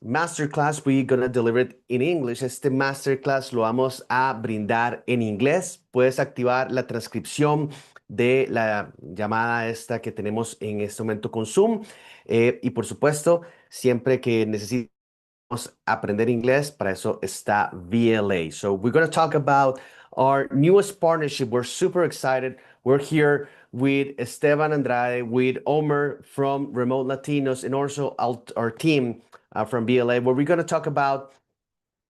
masterclass, we're gonna deliver it in English. Este masterclass lo vamos a brindar en inglés. Puedes activar la transcripción de la llamada esta que tenemos en este momento con Zoom. Y por supuesto, siempre que necesites aprender inglés, para eso está VLA. So we're going to talk about our newest partnership. We're super excited. We're here with Esteban Andrade, with Omer from Remote Latinos, and also our team from VLA, where we're going to talk about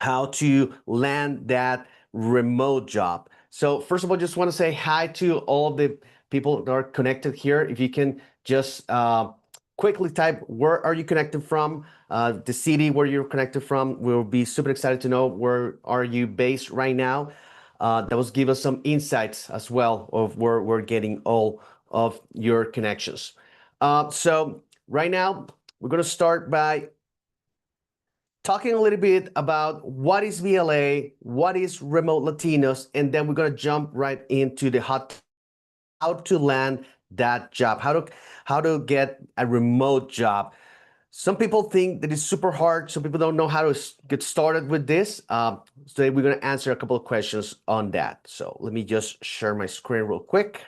how to land that remote job. So first of all, just want to say hi to all of the people that are connected here. If you can just quickly type, where are you connected from? The city where you're connected from. We'll be super excited to know where are you based right now. That will give us some insights as well of where we're getting all of your connections. So right now, we're going to start by talking a little bit about what is VLA, what is Remote Latinos, and then we're going to jump right into the how to land that job, how to get a remote job. Some people think that it's super hard. Some people don't know how to get started with this. So we're going to answer a couple of questions on that. So let me just share my screen real quick.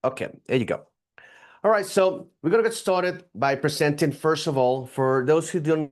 Okay, there you go. All right, so we're going to get started by presenting, first of all, for those who don't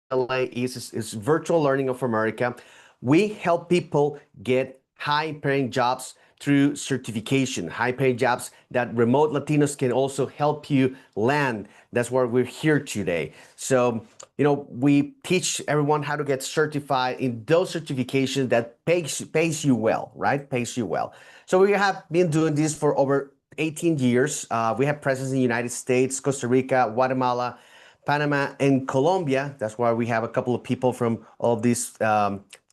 know, LA is Virtual Learning of America. We help people get high-paying jobs through certification, high-paying jobs that Remote Latinos can also help you land. That's why we're here today. So, you know, we teach everyone how to get certified in those certifications that pays you well, right? Pays you well. So we have been doing this for over 18 years. We have presence in the United States, Costa Rica, Guatemala, Panama, and Colombia. That's why we have a couple of people from all of these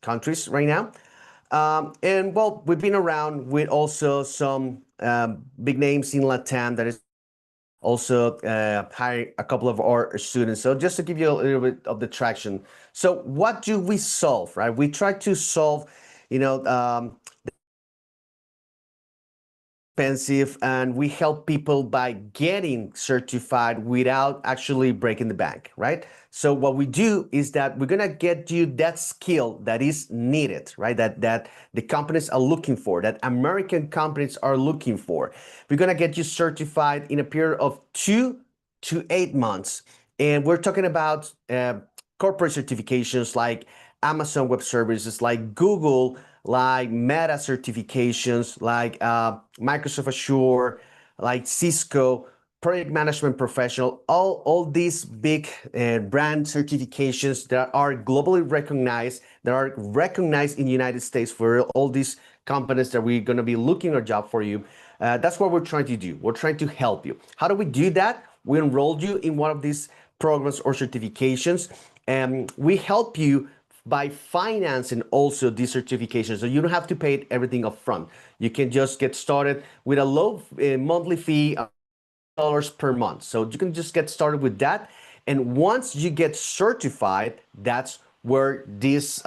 countries right now. And well, we've been around with also some big names in Latam that is also hiring a couple of our students. So just to give you a little bit of the traction. So what do we solve, right? We try to solve, you know, expensive, and we help people by getting certified without actually breaking the bank, right? So what we do is that we're gonna get you that skill that is needed, right? That the companies are looking for, that American companies are looking for. We're gonna get you certified in a period of 2 to 8 months. And we're talking about corporate certifications like Amazon Web Services, like Google, like Meta certifications, like Microsoft Azure, like Cisco, project management professional, all these big brand certifications that are globally recognized, that are recognized in the United States for all these companies that we're going to be looking a job for you. That's what we're trying to do. We're trying to help you. How do we do that? We enrolled you in one of these programs or certifications, and we help you by financing also these certifications. So you don't have to pay everything up front. You can just get started with a low monthly fee of $1 per month. So you can just get started with that. And once you get certified, that's where these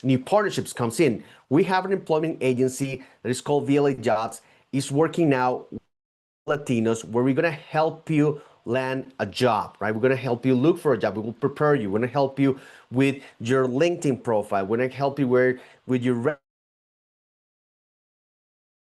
new partnerships comes in. We have an employment agency that is called VLA Jobs. It's working now with Latinos, where we're going to help you land a job, right? We're going to help you look for a job. We will prepare you. We're going to help you with your LinkedIn profile. We're going to help you with your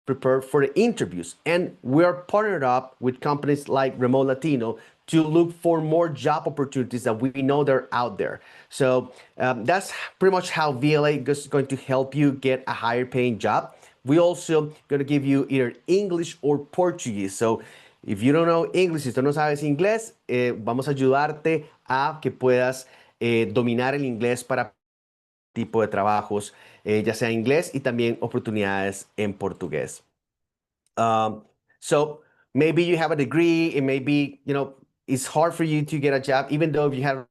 prepare for the interviews. And we are partnered up with companies like Remote Latino to look for more job opportunities that we know they're out there. So that's pretty much how VLA is going to help you get a higher paying job. We also going to give you either English or Portuguese. So if you don't know English, si tú no sabes inglés, vamos a ayudarte a que puedas dominar el inglés para tipo de trabajos, ya sea inglés y también oportunidades en portugués. So maybe you have a degree, and maybe, you know, it's hard for you to get a job, even though if you have.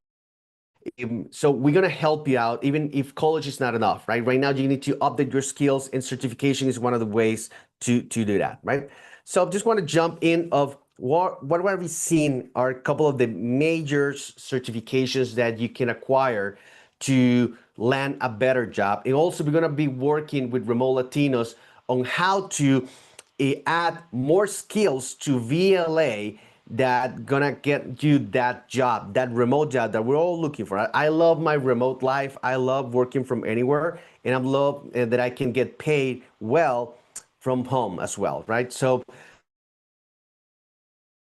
So we're going to help you out, even if college is not enough, right? Right now, you need to update your skills, and certification is one of the ways to do that, right? So I just want to jump in of what have we seen are a couple of the major certifications that you can acquire to land a better job. And also, we're going to be working with Remote Latinos on how to add more skills to VLA that gonna get you that job, that remote job that we're all looking for. I love my remote life. I love working from anywhere, and I love that I can get paid well from home as well, right? So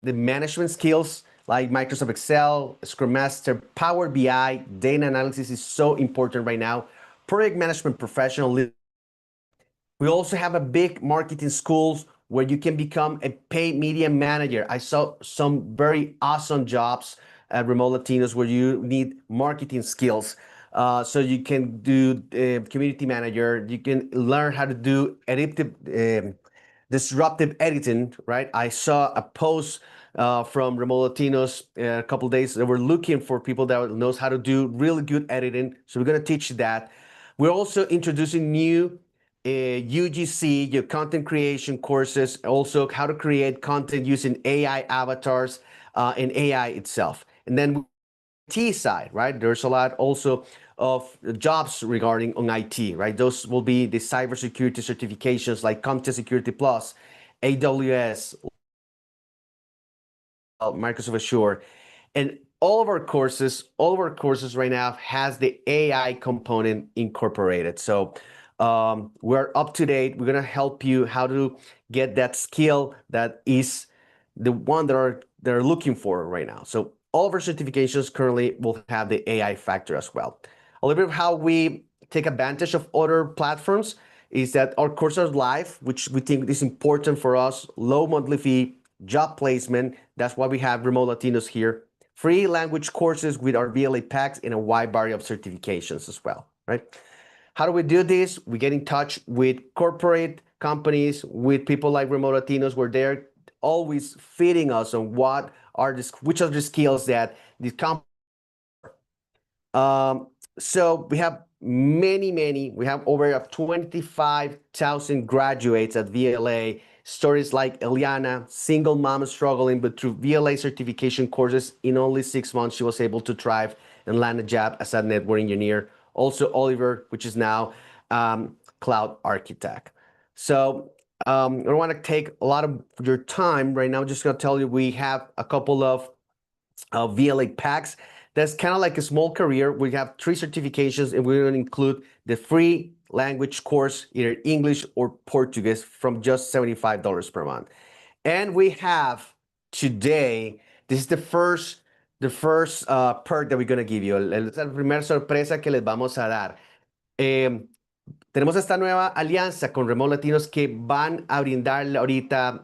the management skills like Microsoft Excel, Scrum Master, Power BI, data analysis is so important right now. Project management professional. We also have a big marketing schools where you can become a paid media manager. I saw some very awesome jobs at Remote Latinos where you need marketing skills. So you can do community manager. You can learn how to do disruptive editing, right? I saw a post from Remote Latinos a couple of days. They were looking for people that knows how to do really good editing. So we're going to teach that. We're also introducing new UGC, your content creation courses, also how to create content using AI avatars and AI itself. And then IT side, right? There's a lot also of jobs regarding on IT, right? Those will be the cybersecurity certifications like Content Security Plus, AWS, Microsoft Azure, and all of our courses right now has the AI component incorporated. So we're up to date. We're gonna help you how to get that skill that is the one that they're looking for right now. So all of our certifications currently will have the AI factor as well. A little bit of how we take advantage of other platforms is that our courses are live, which we think is important for us. Low monthly fee, job placement. That's why we have Remote Latinos here. Free language courses with our VLA packs and a wide variety of certifications as well, right? How do we do this? We get in touch with corporate companies, with people like Remote Latinos, where they're always feeding us on which are the skills that these companies. So we have we have over 25,000 graduates at VLA. Stories like Eliana, single mom struggling, but through VLA certification courses, in only 6 months, she was able to thrive and land a job as a network engineer. Also, Oliver, which is now cloud architect. So I don't want to take a lot of your time right now. I'm just going to tell you we have a couple of VLA packs. That's kind of like a small career. We have 3 certifications, and we're going to include the free language course, either English or Portuguese, from just $75 per month. And we have today, this is the first perk that we're going to give you. Es la primera sorpresa que les vamos a dar. Tenemos esta nueva alianza con Remote Latinos que van a brindarle ahorita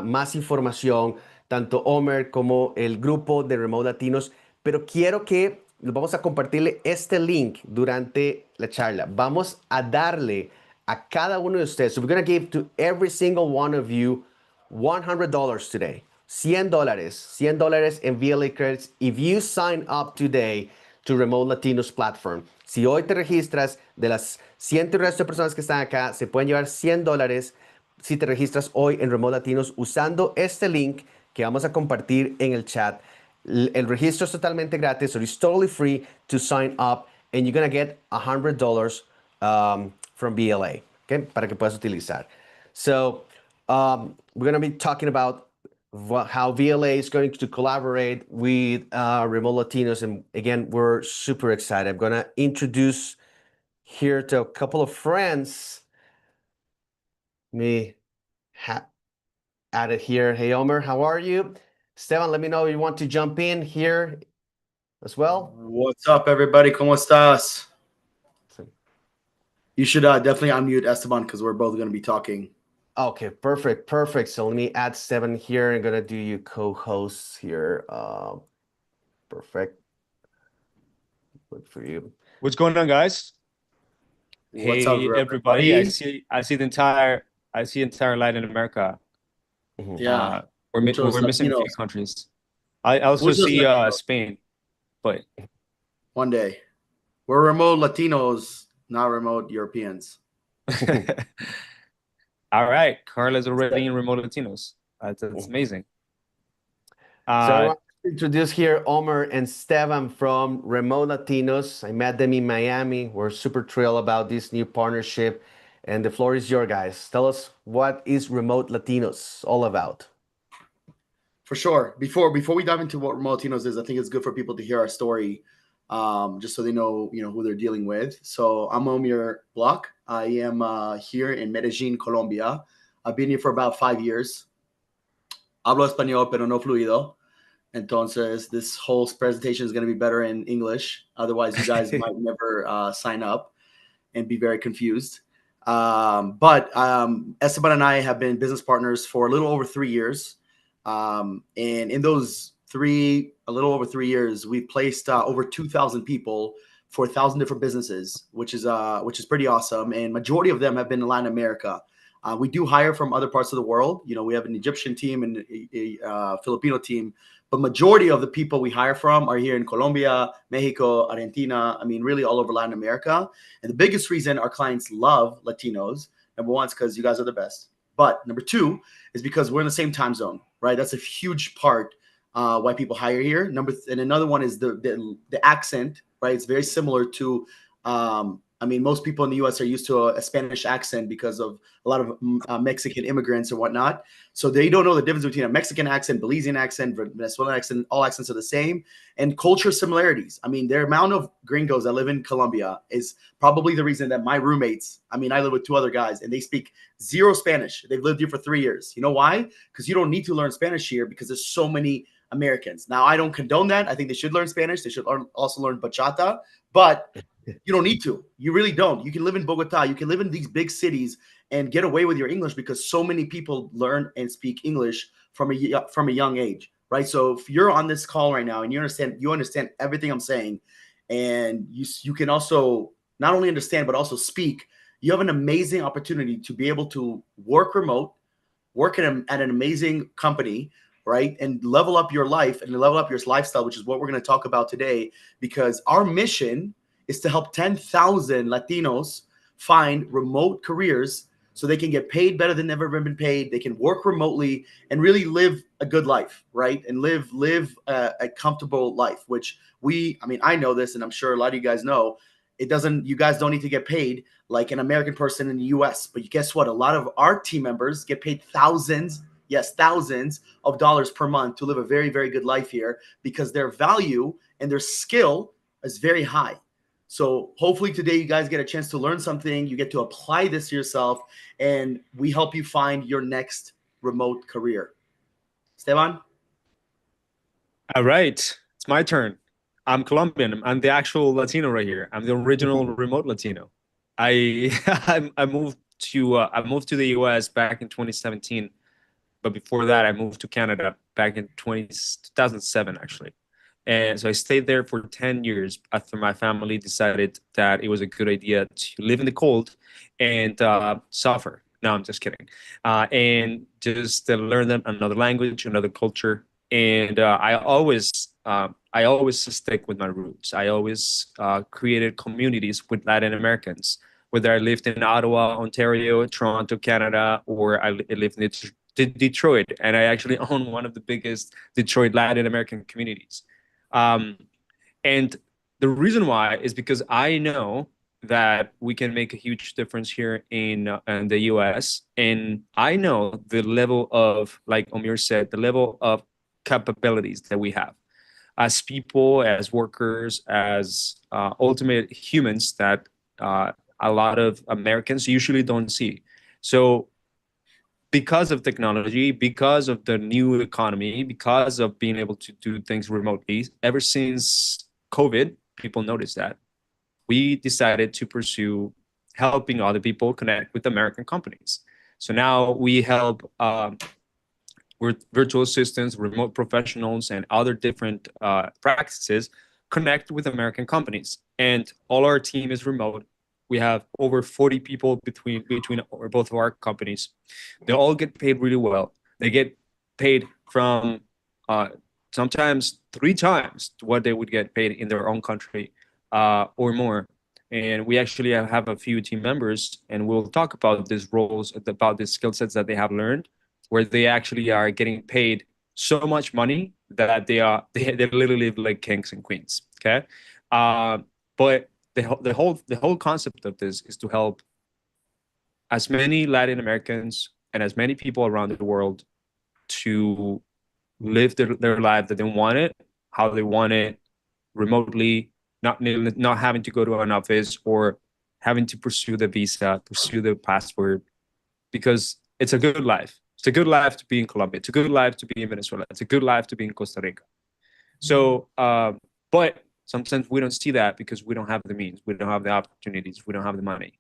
más información, tanto Omer como el grupo de Remote Latinos, pero quiero que vamos a compartirle este link durante la charla. Vamos a darle a cada uno de ustedes. So we're going to give to every single one of you $100 today. $100 en VLA credits if you sign up today to Remote Latinos platform. Si hoy te registras, de las 100 y resto de personas que están acá, se pueden llevar $100 si te registras hoy en Remote Latinos usando este link que vamos a compartir en el chat. El registro es totalmente gratis, so it's totally free to sign up, and you're going to get $100 from VLA, okay, para que puedas utilizar. So we're going to be talking about how VLA is going to collaborate with Remote Latinos. And again, we're super excited. I'm going to introduce here to a couple of friends. Me add it here. Hey, Omer, how are you? Esteban, let me know if you want to jump in here as well. What's up, everybody? ¿Cómo estás? You should definitely unmute Esteban because we're both going to be talking. Okay, perfect. So let me add 7 here. I'm gonna do you co-hosts here. Perfect. Good for you. What's going on, guys? What's up, everybody? I see the entire Latin America. Yeah, we're missing a few countries. I also see Spain, but one day we're remote Latinos, not remote Europeans. All right, Carla's already in Remote Latinos. That's amazing. I want to introduce here Omar and Esteban from Remote Latinos. I met them in Miami. We're super thrilled about this new partnership. And the floor is yours, guys. Tell us, what is Remote Latinos all about? For sure. Before we dive into what Remote Latinos is, I think it's good for people to hear our story, just so they know who they're dealing with. So I'm Omir Block. I am here in Medellin, Colombia. I've been here for about 5 years. Hablo español, pero no fluido. Entonces, this whole presentation is going to be better in English. Otherwise, you guys might never sign up and be very confused. But Esteban and I have been business partners for a little over 3 years. And in those a little over 3 years, we've placed over 2,000 people for 1,000 different businesses, which is pretty awesome. And majority of them have been in Latin America. We do hire from other parts of the world. We have an Egyptian team and a Filipino team, but majority of the people we hire from are here in Colombia, Mexico, Argentina. I mean, really all over Latin America. And the biggest reason our clients love Latinos, number one, is because you guys are the best. But number two is because we're in the same time zone, right? That's a huge part why people hire here. And another one is the accent, right? It's very similar to, most people in the U.S. are used to a Spanish accent because of a lot of Mexican immigrants and whatnot. So they don't know the difference between a Mexican accent, Belizean accent, Venezuelan accent. All accents are the same. And culture similarities. I mean, the amount of gringos that live in Colombia is probably the reason that my roommates, I live with 2 other guys, and they speak zero Spanish. They've lived here for 3 years. You know why? Because you don't need to learn Spanish here because there's so many Americans. Now, I don't condone that. I think they should learn Spanish. They should also learn bachata. But you don't need to. You really don't. You can live in Bogota. You can live in these big cities and get away with your English because so many people learn and speak English from a young age, right? So if you're on this call right now and you understand everything I'm saying, and you can also not only understand but also speak, you have an amazing opportunity to be able to work remote, work at an amazing company, right? And level up your life and level up your lifestyle, which is what we're going to talk about today, because our mission is to help 10,000 Latinos find remote careers so they can get paid better than they've ever been paid. They can work remotely and really live a good life, right? And live a comfortable life, which I know this, and I'm sure a lot of you guys know, you guys don't need to get paid like an American person in the US. But guess what? A lot of our team members get paid thousands of dollars per month to live a very, very good life here because their value and their skill is very high. So hopefully today you guys get a chance to learn something. You get to apply this to yourself, and we help you find your next remote career. Esteban? All right, it's my turn. I'm Colombian. I'm the actual Latino right here. I'm the original remote Latino. I I moved to the US back in 2017, but before that I moved to Canada back in 2007 actually. And so I stayed there for 10 years after my family decided that it was a good idea to live in the cold and suffer. No, I'm just kidding. And just learn them another language, another culture. And I always stick with my roots. I always created communities with Latin Americans, whether I lived in Ottawa, Ontario, Toronto, Canada, or I lived in Detroit. And I actually own one of the biggest Detroit Latin American communities. And the reason why is because I know that we can make a huge difference here in the US. And I know the level of, like Omir said, the level of capabilities that we have as people, as workers, as ultimate humans that a lot of Americans usually don't see. So because of technology, because of the new economy, because of being able to do things remotely, ever since COVID, people noticed that we decided to pursue helping other people connect with American companies. So now we help with virtual assistants, remote professionals, and other different practices connect with American companies. And all our team is remote. We have over 40 people between both of our companies. They all get paid really well. They get paid from sometimes 3 times what they would get paid in their own country or more. And we actually have a few team members, and we'll talk about these roles, about the skill sets that they have learned, where they actually are getting paid so much money that they literally live like kings and queens. Okay, but the whole concept of this is to help as many Latin Americans and as many people around the world to live their life that they want it, how they want it, remotely, not having to go to an office or having to pursue the visa, pursue the passport, because it's a good life. It's a good life to be in Colombia. It's a good life to be in Venezuela. It's a good life to be in Costa Rica. So, but sometimes we don't see that because we don't have the means, we don't have the opportunities, we don't have the money,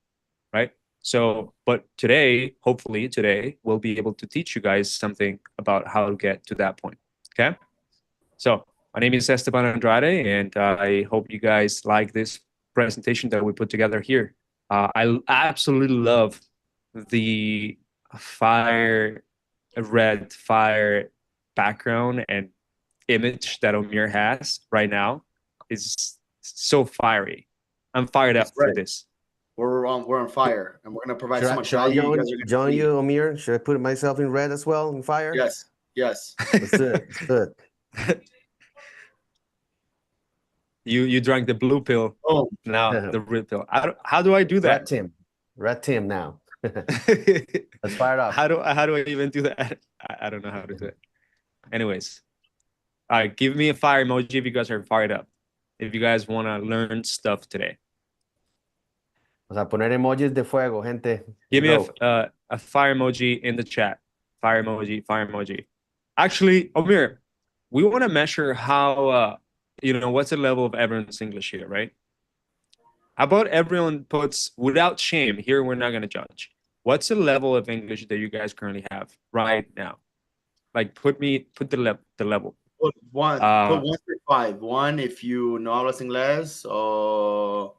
right? So, but today, hopefully today, we'll be able to teach you guys something about how to get to that point. Okay. So my name is Esteban Andrade, and I hope you guys like this presentation that we put together here. I absolutely love the red fire background and image that Omir has right now. Is so fiery. I'm fired up for this. We're on fire, and we're gonna provide so much should value. I You guys are join you, Omir? Should I put myself in red as well, in fire? Yes, yes. Let's do it. Let's do it. You drank the blue pill. Oh, now the red pill. How do I do that? Red team now. Let's fire it up. How do I even do that? I don't know how to do it. Anyways, all right, give me a fire emoji if you guys are fired up. If you guys want to learn stuff today. O sea, poner emojis de fuego, gente. Give me a fire emoji in the chat. Fire emoji, fire emoji. Actually, Omir, we want to measure how, what's the level of everyone's English here, right? How about everyone puts, without shame, here we're not going to judge. What's the level of English that you guys currently have right now? Like, put the level. Put 1 through 5. 1 if you no hablas inglés, or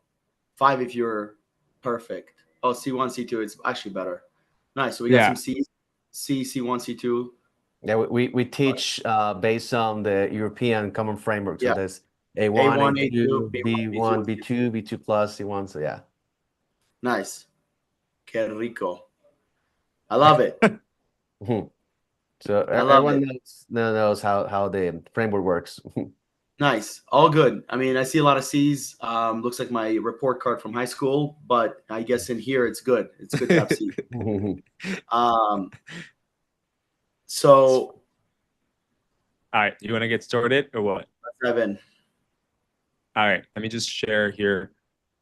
5 if you're perfect. Oh, C1, C2, it's actually better. Nice. So we got some C's, C1, C2. Yeah, we teach based on the European Common Framework. So there's A1, A2, B1, B2, B2 plus, C1. So yeah. Nice. Que rico. I love it. So everyone knows how the framework works. Nice. All good. I mean, I see a lot of C's. Looks like my report card from high school, but I guess in here it's good. It's good to have C. So, all right, you want to get started or what? Let's dive in. All right, let me just share here.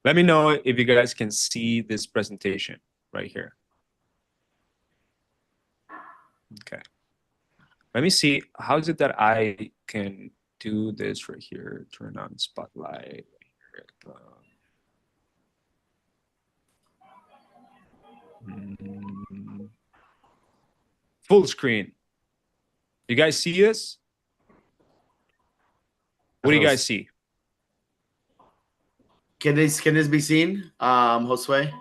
Let me know if you guys can see this presentation right here. Okay. Let me see. How is it that I can do this right here? Turn on spotlight. Full screen. You guys see this? What do you guys see? Can this be seen, Josue?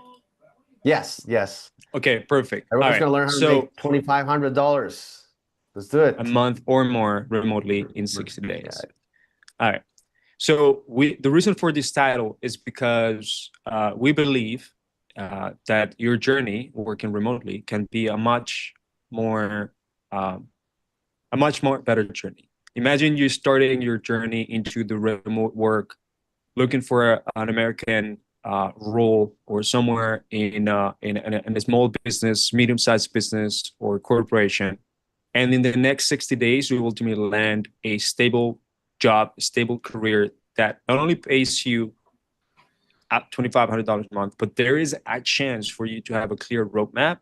Yes. Okay, perfect. Everyone's gonna learn how to make $2,500. Let's do it. A month or more remotely in 60 days. All right. So the reason for this title is because we believe that your journey working remotely can be a much more better journey. Imagine you starting your journey into the remote work, looking for an American role or somewhere in a small business, medium-sized business, or corporation. And in the next 60 days, you will ultimately land a stable job, a stable career that not only pays you at $2,500 a month, but there is a chance for you to have a clear roadmap,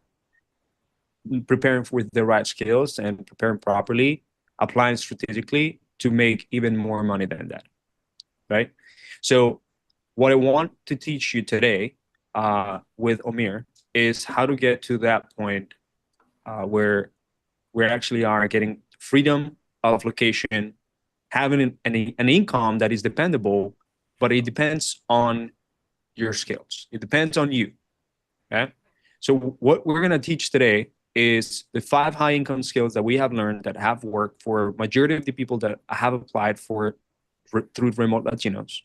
preparing with the right skills and preparing properly, applying strategically to make even more money than that, right? So what I want to teach you today with Omir is how to get to that point where we actually are getting freedom of location, having an income that is dependable, but it depends on your skills. It depends on you. Okay. So what we're going to teach today is the 5 high income skills that we have learned that have worked for majority of the people that have applied through Remote Latinos.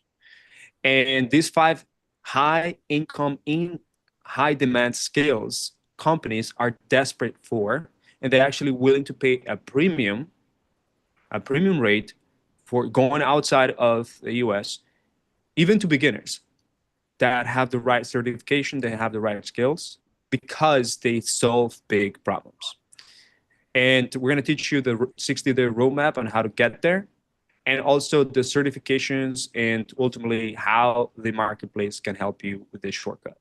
And these 5 high income in high demand skills companies are desperate for, and they're actually willing to pay a premium a premium rate for going outside of the US, even to beginners that have the right certification, they have the right skills, because they solve big problems. And we're going to teach you the 60-day roadmap on how to get there, and also the certifications, and ultimately how the marketplace can help you with this shortcut.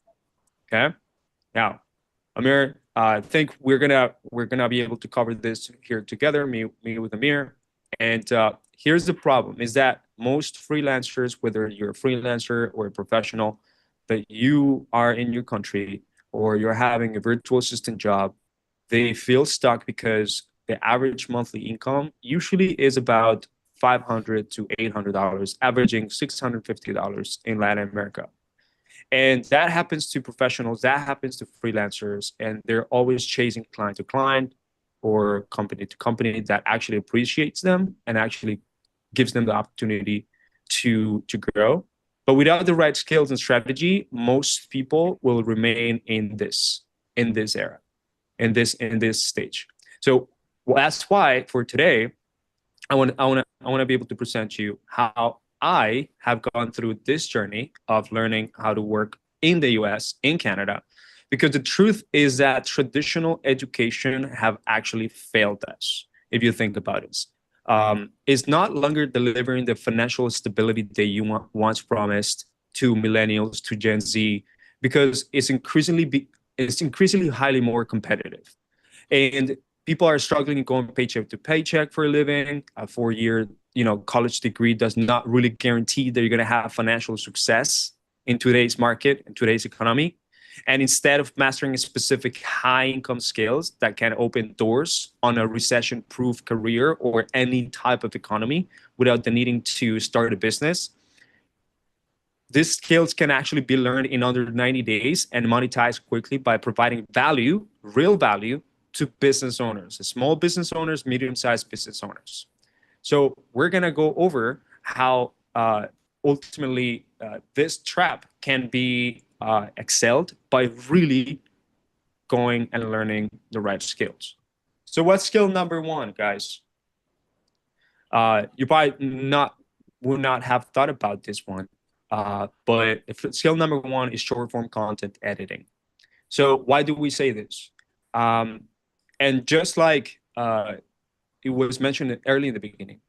Okay. Now, Amir, I think we're gonna be able to cover this here together, me with Amir. And here's the problem: is that most freelancers, whether you're a freelancer or a professional, that you are in your country or you're having a virtual assistant job, they feel stuck because the average monthly income usually is about $500 to $800, averaging $650 in Latin America. And that happens to professionals, that happens to freelancers, and they're always chasing client to client or company to company that actually appreciates them and actually gives them the opportunity to grow. But without the right skills and strategy, most people will remain in this era, in this stage. So that's why for today, I want to be able to present you how I have gone through this journey of learning how to work in the US, in Canada, because the truth is that traditional education have actually failed us. If you think about it, it's not longer delivering the financial stability that you once promised to millennials, to Gen Z, because it's increasingly highly more competitive, and people are struggling going paycheck to paycheck for a living. A 4-year, college degree does not really guarantee that you're going to have financial success in today's market, in today's economy. And instead of mastering specific high income skills that can open doors on a recession proof career or any type of economy without the needing to start a business, these skills can actually be learned in under 90 days and monetized quickly by providing value, real value, to business owners, small business owners, medium-sized business owners. So we're going to go over how ultimately this trap can be excelled by really going and learning the right skills. So what's skill number one, guys? You probably would not have thought about this one, but skill number one is short form content editing. So why do we say this? And just like it was mentioned early in the beginning,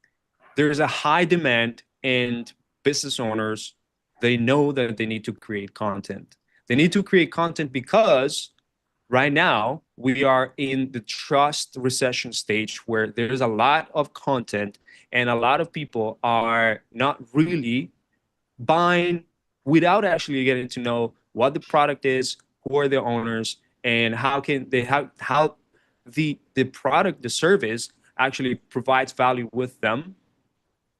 there's a high demand, and business owners, they know that they need to create content. They need to create content because right now we are in the trust recession stage where there's a lot of content and a lot of people are not really buying without actually getting to know what the product is, who are the owners, and how the product, the service actually provides value with them.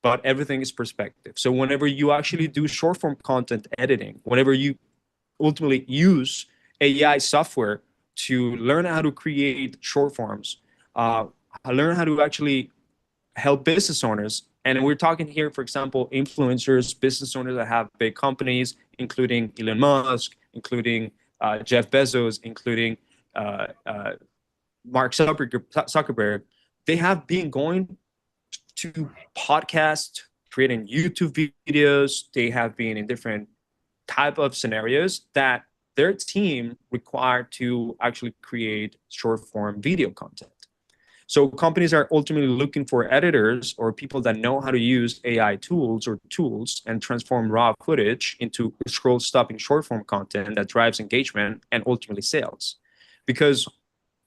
But everything is perspective. So whenever you actually do short form content editing, whenever you ultimately use AI software to learn how to create short forms, learn how to actually help business owners. And we're talking here, for example, influencers, business owners that have big companies, including Elon Musk, including Jeff Bezos, including Mark Zuckerberg. They have been going to podcasts, creating YouTube videos. They have been in different type of scenarios that their team required to actually create short form video content. So companies are ultimately looking for editors or people that know how to use AI tools and transform raw footage into scroll stopping short form content that drives engagement and ultimately sales. Because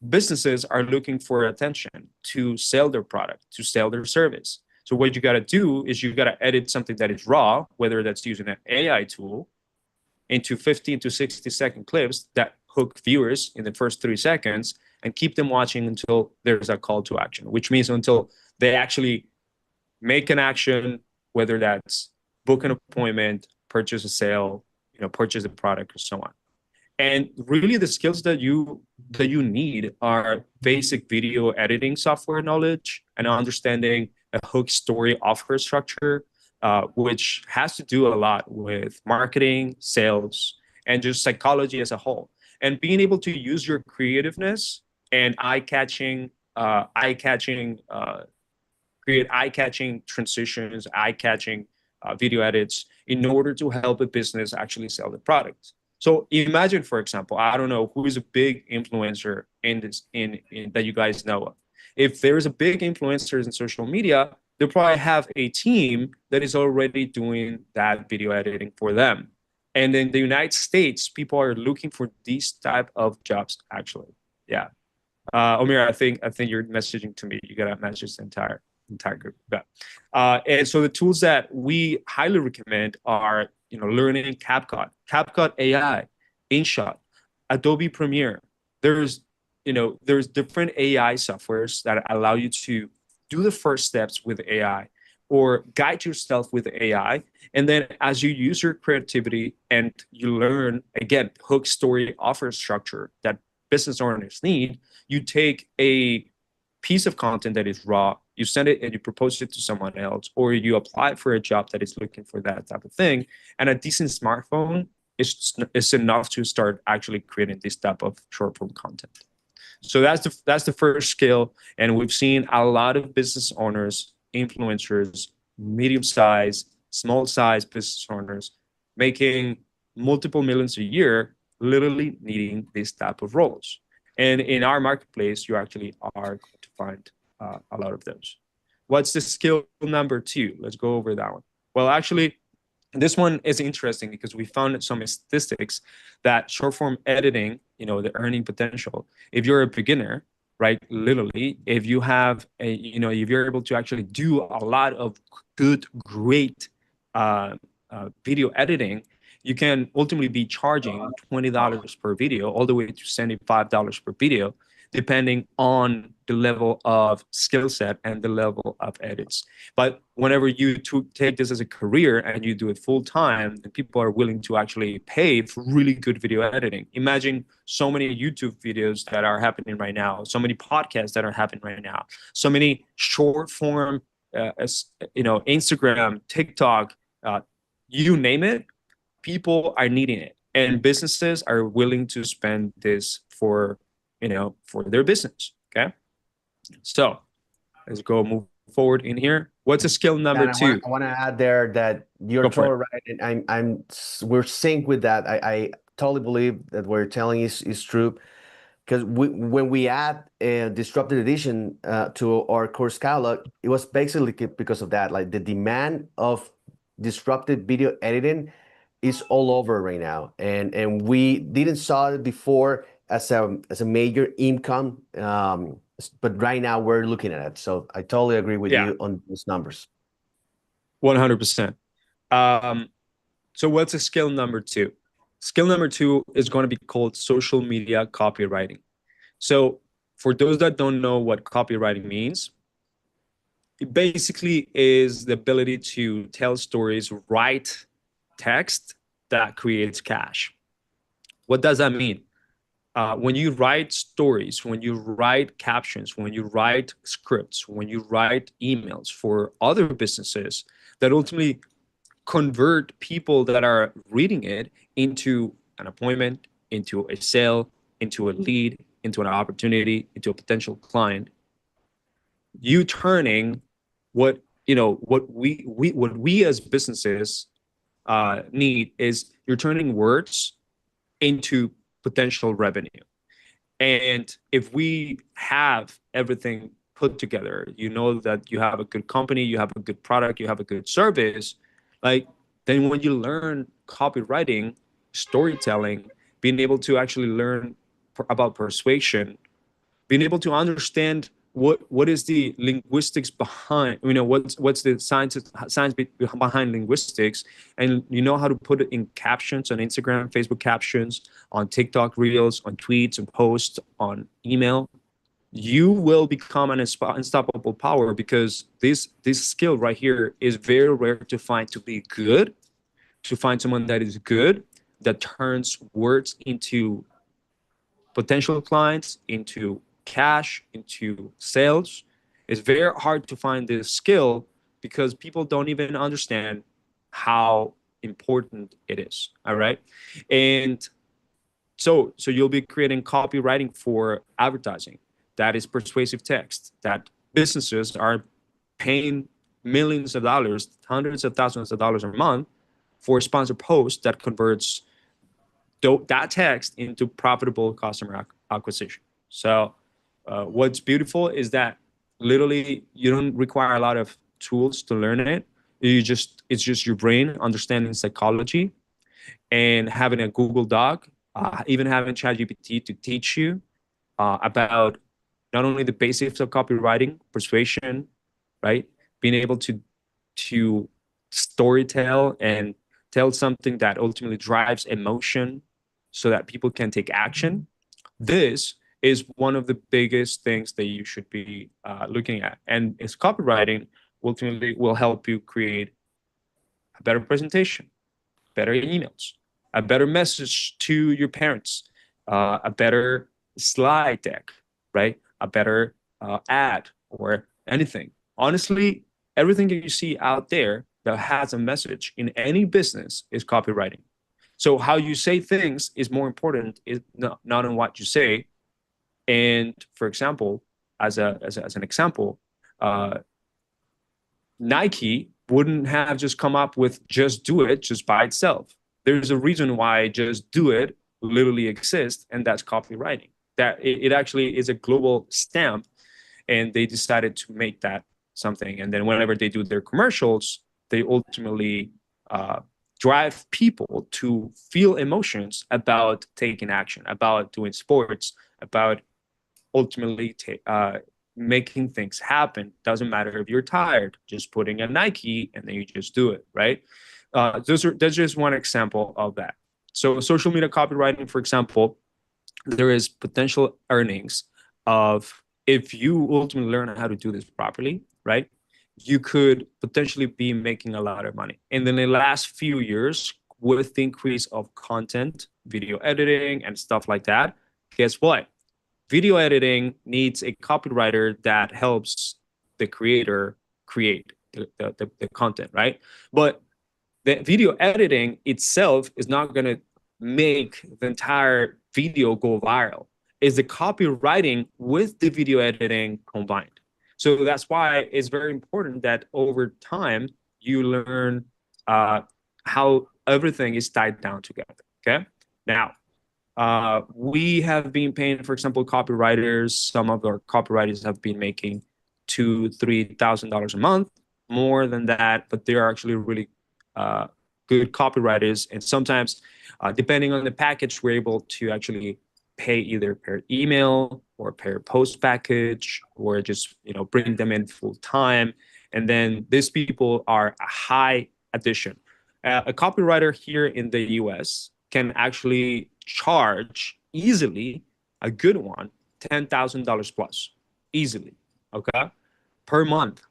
businesses are looking for attention to sell their product, to sell their service. So what you got to do is you got to edit something that is raw, whether that's using an AI tool, into 15 to 60-second clips that hook viewers in the first 3 seconds and keep them watching until there's a call to action, which means until they actually make an action, whether that's book an appointment, purchase a sale, purchase a product, or so on. And really the skills that you need are basic video editing software knowledge and understanding a hook story offer structure, which has to do a lot with marketing, sales, and just psychology as a whole. And being able to use your creativeness and eye-catching create eye-catching transitions, eye-catching video edits in order to help a business actually sell the product. So imagine, for example, I don't know who is a big influencer in this in that you guys know of. If there's a big influencers in social media, they'll probably have a team that is already doing that video editing for them. And in the United States, people are looking for these type of jobs actually. Yeah. Omir, I think you're messaging to me. You gotta message the entire group. Yeah. And so the tools that we highly recommend are, learning CapCut AI, InShot, Adobe Premiere. There's, there's different AI softwares that allow you to do the first steps with AI or guide yourself with AI. And then as you use your creativity and you learn, again, hook, story, offer structure that business owners need, you take a piece of content that is raw, you send it and you propose it to someone else, or you apply for a job that is looking for that type of thing. And a decent smartphone is enough to start actually creating this type of short form content. So that's the first skill. And we've seen a lot of business owners, influencers, medium size, small size business owners making multiple millions a year, literally needing this type of roles. And in our marketplace, you actually are going to find a lot of those. What's the skill number 2? Let's go over that one. Well, actually, this one is interesting because we found some statistics that short form editing, the earning potential, if you're a beginner, right, literally, if you have if you're able to actually do a lot of good, great video editing, you can ultimately be charging $20 per video all the way to $75 per video, depending on the level of skill set and the level of edits. But whenever you take this as a career and you do it full time, then people are willing to actually pay for really good video editing. Imagine so many YouTube videos that are happening right now, so many podcasts that are happening right now, so many short form, Instagram, TikTok, you name it, people are needing it, and businesses are willing to spend this for their business. Okay, so let's go move forward in here. What's a skill number 2? I want to add there that you're totally right, and we're synced with that. I totally believe that what you're telling is true, because when we add a disrupted edition to our course catalog, it was basically because of that. Like the demand of disrupted video editing is all over right now, and we didn't saw it before as a major income, but right now we're looking at it. So I totally agree with you on those numbers. 100%. So what's a skill number 2? Skill number 2 is going to be called social media copywriting. So for those that don't know what copywriting means, it basically is the ability to tell stories, write text that creates cash. What does that mean? When you write stories, when you write captions, when you write scripts, when you write emails for other businesses that ultimately convert people that are reading it into an appointment, into a sale, into a lead, into an opportunity, into a potential client, you turning what we as businesses need is you're turning words into potential revenue. And if we have everything put together, that you have a good company, you have a good product, you have a good service, then when you learn copywriting, storytelling, being able to actually learn about persuasion, being able to understand what is the linguistics behind, what's the science behind linguistics, and how to put it in captions on Instagram, Facebook captions, on TikTok reels, on tweets and posts, on email, you will become an unstoppable power, because this skill right here is very rare to find, to find someone that is good, that turns words into potential clients, into cash, into sales. It's very hard to find this skill because people don't even understand how important it is. All right. And so you'll be creating copywriting for advertising. That is persuasive text that businesses are paying millions of dollars, hundreds of thousands of dollars a month for a sponsored post that converts that text into profitable customer acquisition. So what's beautiful is that literally you don't require a lot of tools to learn it. It's just your brain understanding psychology and having a Google Doc, even having ChatGPT to teach you about not only the basics of copywriting, persuasion, right? Being able to storytell and tell something that ultimately drives emotion so that people can take action. This is one of the biggest things that you should be looking at. And it's copywriting ultimately will help you create a better presentation, better emails, a better message to your parents, a better slide deck, right? A better ad or anything. Honestly, everything that you see out there that has a message in any business is copywriting. So how you say things is more important, is not on what you say. And for example, as an example, Nike wouldn't have just come up with just do it just by itself. There's a reason why just do it literally exists, and that's copywriting. That it actually is a global stamp, and they decided to make that something. And then whenever they do their commercials, they ultimately drive people to feel emotions about taking action, about doing sports, about ultimately making things happen. Doesn't matter if you're tired, just putting a Nike and then you just do it, right? That's just one example of that. So social media copywriting, for example, there is potential earnings of, if you ultimately learn how to do this properly, right? You could potentially be making a lot of money. And in the last few years, with the increase of content, video editing and stuff like that, guess what? Video editing needs a copywriter that helps the creator create the content, right? But the video editing itself is not going to make the entire video go viral. It's the copywriting with the video editing combined. So that's why it's very important that over time you learn how everything is tied down together. Okay. Now, we have been paying, for example, copywriters. Some of our copywriters have been making $2,000-3,000 a month, more than that, but they are actually really good copywriters. And sometimes, depending on the package, we're able to actually pay either per email or per post package, or just bring them in full time. And then these people are a high addition. A copywriter here in the US can actually charge easily, a good one, $10,000 plus, easily, okay, per month,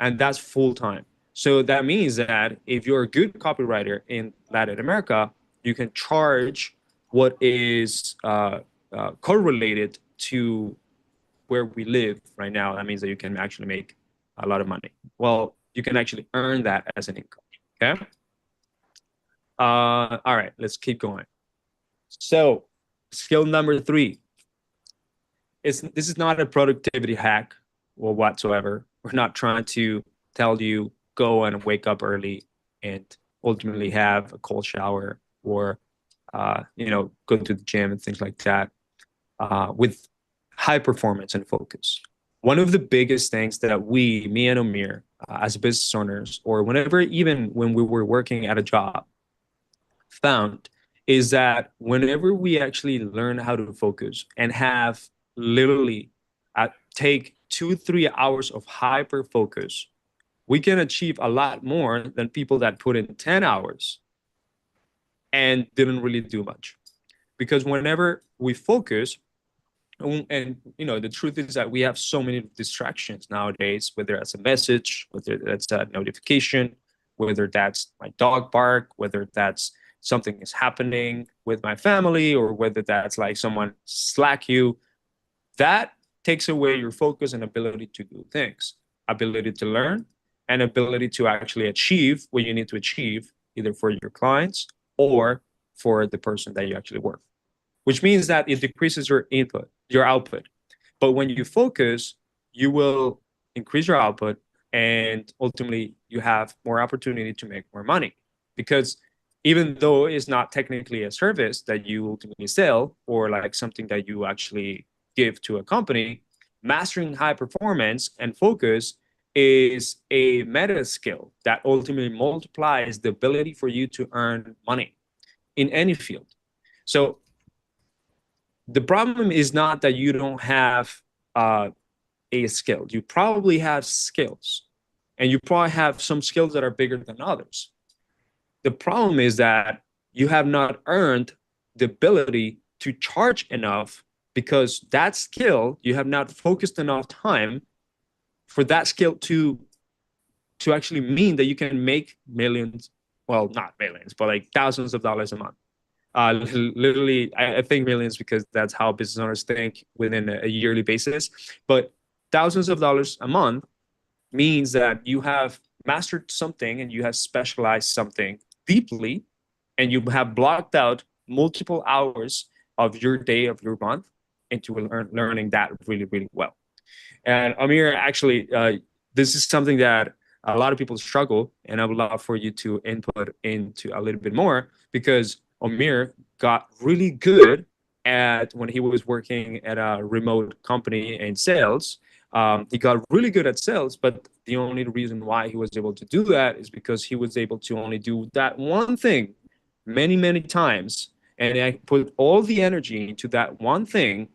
and that's full time. So that means that if you're a good copywriter in Latin America, you can charge what is correlated to where we live right now. That means that you can actually make a lot of money. Well, you can actually earn that as an income. Okay. All right, let's keep going. So skill number 3. This is not a productivity hack or whatsoever. We're not trying to tell you go and wake up early and ultimately have a cold shower, or go to the gym and things like that with high performance and focus. One of the biggest things that me and Amir, as business owners, or even when we were working at a job, found is that whenever we actually learn how to focus and have literally take 2-3 hours of hyper focus, we can achieve a lot more than people that put in 10 hours and didn't really do much. Because whenever we focus, and the truth is that we have so many distractions nowadays, whether that's a message, whether that's a notification, whether that's my dog bark, whether that's something is happening with my family, or whether that's like someone slack you, that takes away your focus and ability to do things, ability to learn, and ability to actually achieve what you need to achieve, either for your clients or for the person that you actually work, which means that it decreases your output. But when you focus, you will, increase your output, and ultimately you have more opportunity to make more money. Because even though it's not technically a service that you ultimately sell or like something that you actually give to a company, mastering high performance and focus is a meta skill that ultimately multiplies the ability for you to earn money in any field. So the problem is not that you don't have a skill. You probably have skills, and you probably have some skills that are bigger than others. The problem is that you have not earned the ability to charge enough, because that skill, you have not focused enough time for that skill to actually mean that you can make millions, well, not millions, but like thousands of dollars a month. Literally, I think millions because that's how business owners think within a yearly basis. But thousands of dollars a month means that you have mastered something and you have specialized something deeply, and you have blocked out multiple hours of your day, of your month, into learning that really, really well. And Amir, actually, this is something that a lot of people struggle, and I would love for you to input into a little bit more, because Amir got really good at when he was working at a remote company in sales. He got really good at sales, but the only reason why he was able to do that is because he was able to only do that one thing many, many times. And I put all the energy into that one thing,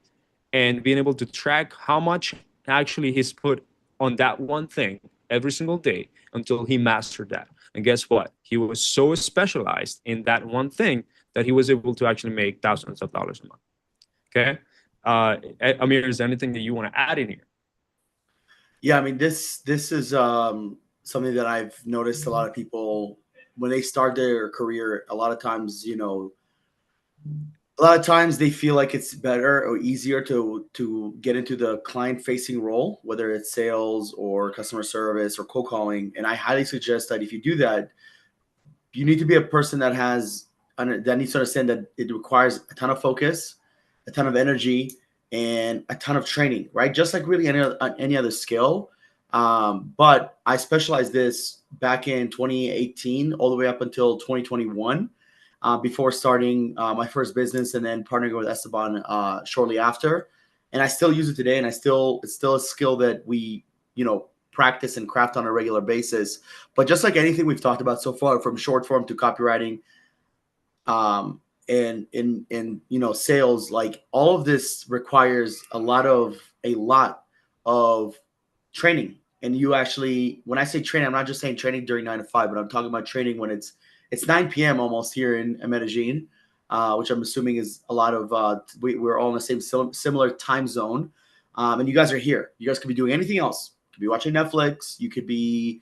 and being able to track how much actually he's put on that one thing every single day until he mastered that. And guess what? He was so specialized in that one thing that he was able to actually make thousands of dollars a month. Okay. Amir, is there anything that you want to add in here? Yeah, I mean, this is something that I've noticed a lot of people when they start their career. A lot of times, a lot of times they feel like it's better or easier to get into the client facing role, whether it's sales or customer service or cold calling. And I highly suggest that if you do that, you need to be a person that needs to understand that it requires a ton of focus, a ton of energy, and a ton of training, right? Just like really any other skill. But I specialized this back in 2018 all the way up until 2021. Before starting my first business and then partnering with Esteban shortly after. And I still use it today, and it's still a skill that we, practice and craft on a regular basis. But just like anything we've talked about so far, from short form to copywriting, and in sales, like all of this requires a lot of training. And you actually, when I say training, I'm not just saying training during 9 to 5, but I'm talking about training when it's 9 p.m. almost here in Medellin, which I'm assuming is a lot of we're all in the same similar time zone, and you guys are here. You guys could be doing anything else. You could be watching Netflix. You could be,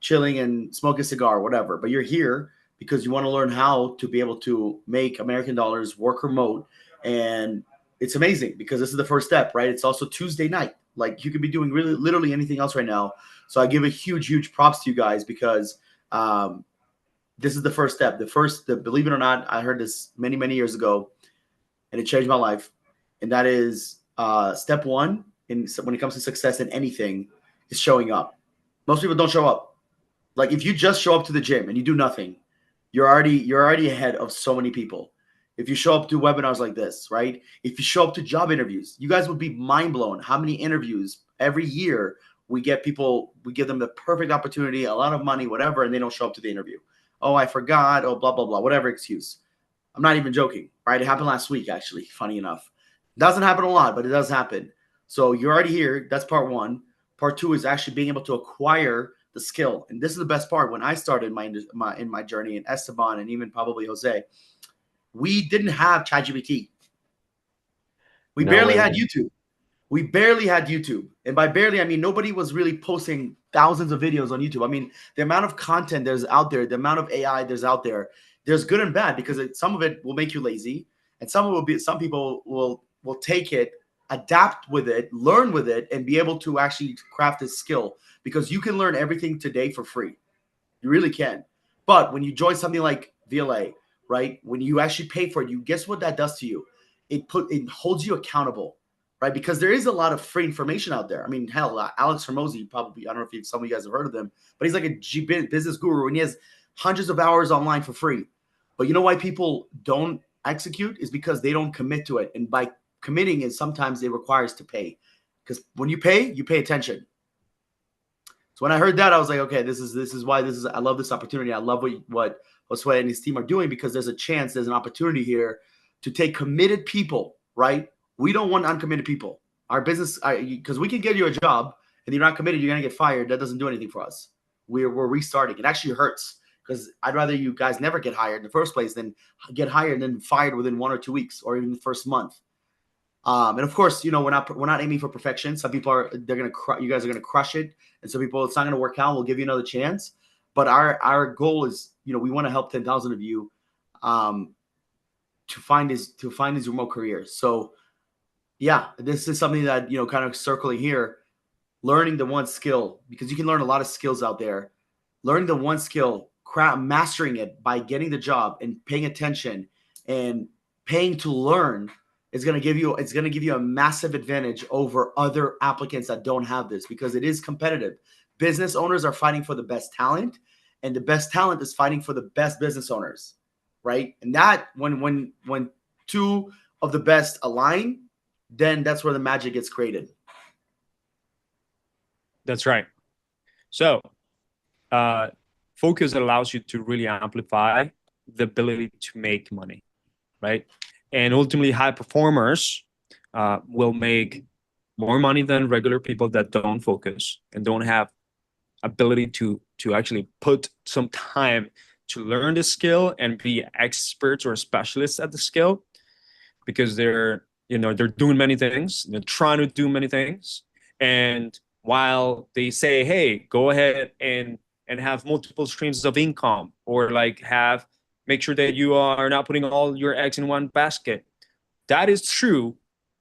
chilling and smoking a cigar, whatever. But you're here because you want to learn how to be able to make American dollars, work remote, and it's amazing because this is the first step, right? It's also Tuesday night. Like you could be doing really literally anything else right now. So I give a huge props to you guys because this is the first step. Believe it or not, I heard this many years ago, and it changed my life. And that is step one when it comes to success in anything is showing up. Most people don't show up. Like if you just show up to the gym and you do nothing, you're already ahead of so many people. If you show up to webinars like this, right? If you show up to job interviews, you guys would be mind blown how many interviews every year we give them the perfect opportunity, a lot of money, whatever, and they don't show up to the interview. Oh, I forgot. Oh, blah, blah, blah, whatever excuse. I'm not even joking, right? It happened last week, actually, funny enough. It doesn't happen a lot, but it does happen. So you're already here. That's part one. Part two is actually being able to acquire the skill. And this is the best part. When I started in my journey, in Esteban and even probably Jose, we didn't have ChatGPT. We barely had YouTube. We barely had YouTube. And by barely, I mean nobody was really posting thousands of videos on YouTube. I mean, the amount of content there's out there, the amount of AI there's out there, there's good and bad because some of it will make you lazy, and some people will take it, adapt with it, learn with it, and be able to actually craft a skill because you can learn everything today for free. You really can. But when you join something like VLA, right? When you actually pay for it, guess what that does to you? It holds you accountable. right? Because there is a lot of free information out there. I mean, hell, Alex Hormozy, probably, I don't know if some of you guys have heard of him, but he's like a business guru, and he has hundreds of hours online for free. But you know why people don't execute is because they don't commit to it. And by committing is sometimes it requires to pay, because when you pay attention. So when I heard that, I was like, okay, this is why I love this opportunity. I love what Josue and his team are doing, because there's an opportunity here to take committed people, right? We don't want uncommitted people. Our business, because we can get you a job and you're not committed, you're gonna get fired. That doesn't do anything for us. We're restarting. It actually hurts, because I'd rather you guys never get hired in the first place than get hired and then fired within 1 or 2 weeks or even the first month. And of course, we're not aiming for perfection. Some people you guys are gonna crush it, and some people it's not gonna work out. We'll give you another chance. But our goal is, we want to help 10,000 of you to find these remote careers. So yeah, this is something that, kind of circling here, learning the one skill, because you can learn a lot of skills out there. Learning the one skill, mastering it by getting the job and paying attention and paying to learn is going to give you a massive advantage over other applicants that don't have this, because it is competitive. Business owners are fighting for the best talent, and the best talent is fighting for the best business owners, right? And that when two of the best align, then that's where the magic gets created. That's right. So focus allows you to really amplify the ability to make money, right? And ultimately, high performers will make more money than regular people that don't focus and don't have ability to actually put some time to learn the skill and be experts or specialists at the skill, because they're doing many things, they're trying to do many things, and while they say, hey, go ahead and have multiple streams of income, or make sure that you are not putting all your eggs in one basket. That is true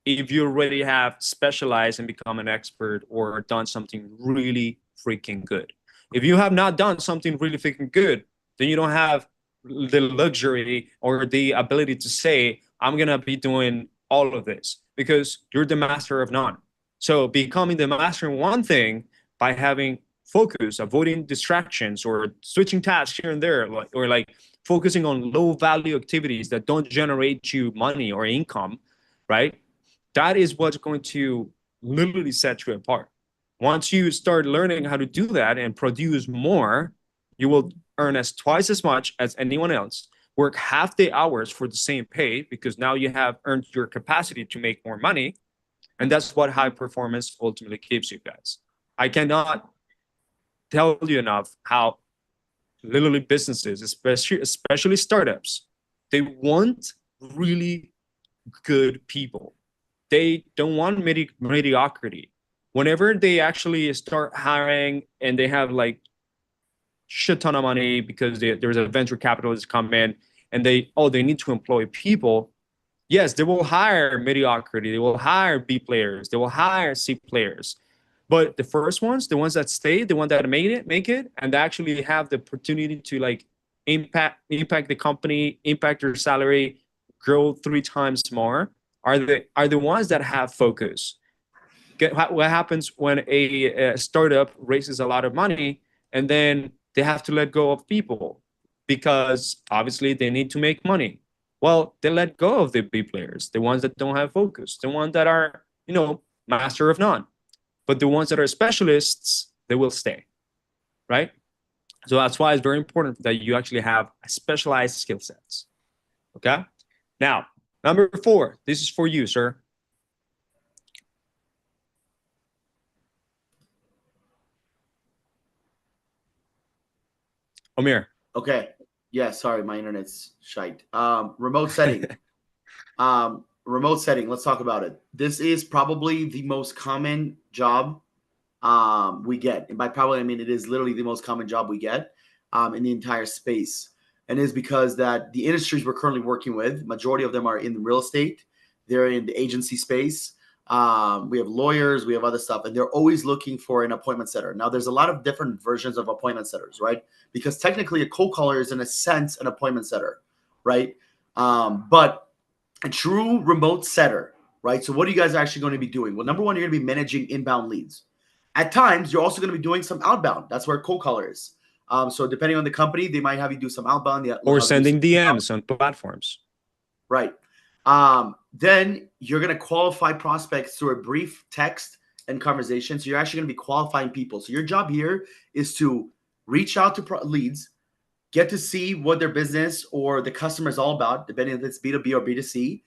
if you already have specialized and become an expert or done something really freaking good. If you have not done something really freaking good, then you don't have the luxury or the ability to say, I'm going to be doing all of this, because you're the master of none. So becoming the master in one thing by having focus, avoiding distractions, or switching tasks here and there, or focusing on low value activities that don't generate you money or income, right? That is what's going to literally set you apart. Once you start learning how to do that and produce more, you will earn twice as much as anyone else, work half the hours for the same pay, because now you have earned your capacity to make more money. And that's what high performance ultimately gives you guys. I cannot tell you enough how literally businesses, especially startups, they want really good people. They don't want mediocrity. Whenever they actually start hiring and they have shit ton of money because there's a venture capitalist come in and they need to employ people, yes, they will hire mediocrity. They will hire B players. They will hire C players. But the first ones, the ones that stay, the ones that make it, and actually have the opportunity to impact the company, impact your salary, grow 3 times more, are the ones that have focus. What happens when a startup raises a lot of money and then they have to let go of people because obviously they need to make money? Well, they let go of the B players, the ones that don't have focus, the ones that are, master of none. But the ones that are specialists, they will stay, right? So that's why it's very important that you actually have specialized skill sets, okay? Now, number 4, this is for you, sir. Amir. Okay. Yeah, sorry, my internet's shite. Remote setting. Remote setting. Let's talk about it. This is probably the most common job we get. And by probably, I mean it is literally the most common job we get in the entire space. And it is because that the industries we're currently working with, majority of them are in the real estate. They're in the agency space. We have lawyers, we have other stuff, and they're always looking for an appointment setter. Now, there's a lot of different versions of appointment setters, right? Because technically a cold caller is in a sense an appointment setter, right? But a true remote setter right? So what are you guys actually going to be doing? Well, number one, you're going to be managing inbound leads. At times, you're also going to be doing some outbound. That's where cold caller is. So depending on the company, they might have you do some outbound. Or sending DMs on platforms. Right. Then you're going to qualify prospects through a brief text and conversation. So you're actually going to be qualifying people. So your job here is to reach out to leads, get to see what their business or the customer is all about, depending if it's B2B or B2C,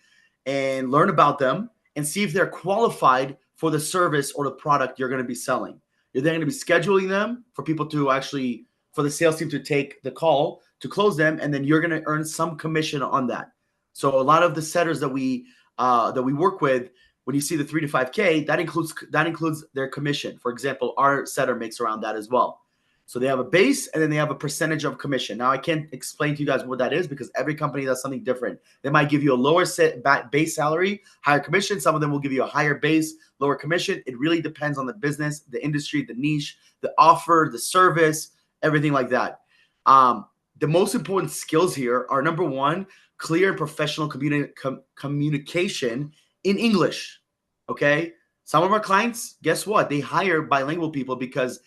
and learn about them and see if they're qualified for the service or the product you're going to be selling. You're then going to be scheduling them for people to actually, for the sales team to take the call to close them, and then you're going to earn some commission on that. So a lot of the setters that we work with, when you see the 3 to 5K, that includes their commission. For example, our setter makes around that as well. So they have a base and then they have a percentage of commission. Now I can't explain to you guys what that is because every company does something different. They might give you a lower base salary, higher commission. Some of them will give you a higher base, lower commission. It really depends on the business, the industry, the niche, the offer, the service, everything like that. The most important skills here are, number one, clear and professional communication in English. Okay. Some of our clients, guess what? They hire bilingual people because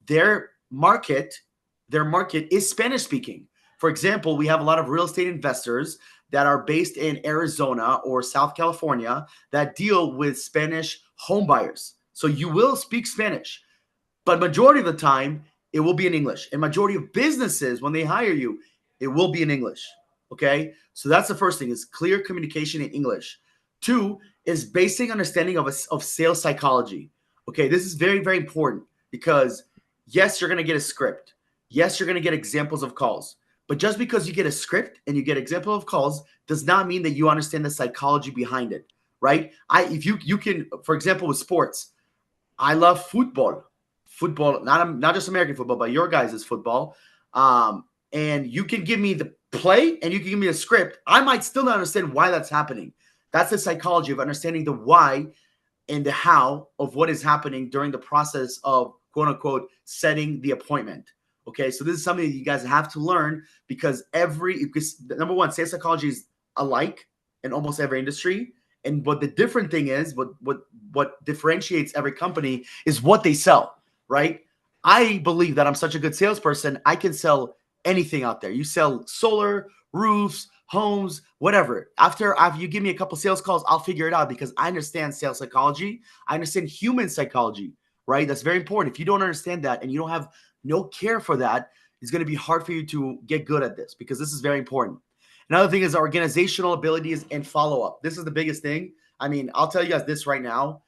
their market is Spanish speaking. For example, we have a lot of real estate investors that are based in Arizona or South California that deal with Spanish home buyers. So you will speak Spanish, but majority of the time it will be in English. And majority of businesses, when they hire you, it will be in English. Okay. So that's the first thing, is clear communication in English. 2 is basic understanding of sales psychology. Okay. This is very, very important because yes, you're going to get a script. Yes, you're going to get examples of calls. But just because you get a script and you get example of calls does not mean that you understand the psychology behind it, right? If you can, for example, with sports, I love football, not just American football, but your guys' football. And you can give me the play and you can give me a script. I might still not understand why that's happening. That's the psychology of understanding the why and the how of what is happening during the process of, quote unquote, setting the appointment. Okay, so this is something that you guys have to learn because number one, sales psychology is alike in almost every industry. And what the different thing is, what differentiates every company is what they sell, right? I believe that I'm such a good salesperson, I can sell anything out there. You sell solar, roofs, homes, whatever. After you give me a couple sales calls, I'll figure it out because I understand sales psychology. I understand human psychology, right? That's very important. If you don't understand that and you don't have no care for that, it's going to be hard for you to get good at this because this is very important. Another thing is organizational abilities and follow-up. This is the biggest thing. I mean, I'll tell you guys this right now.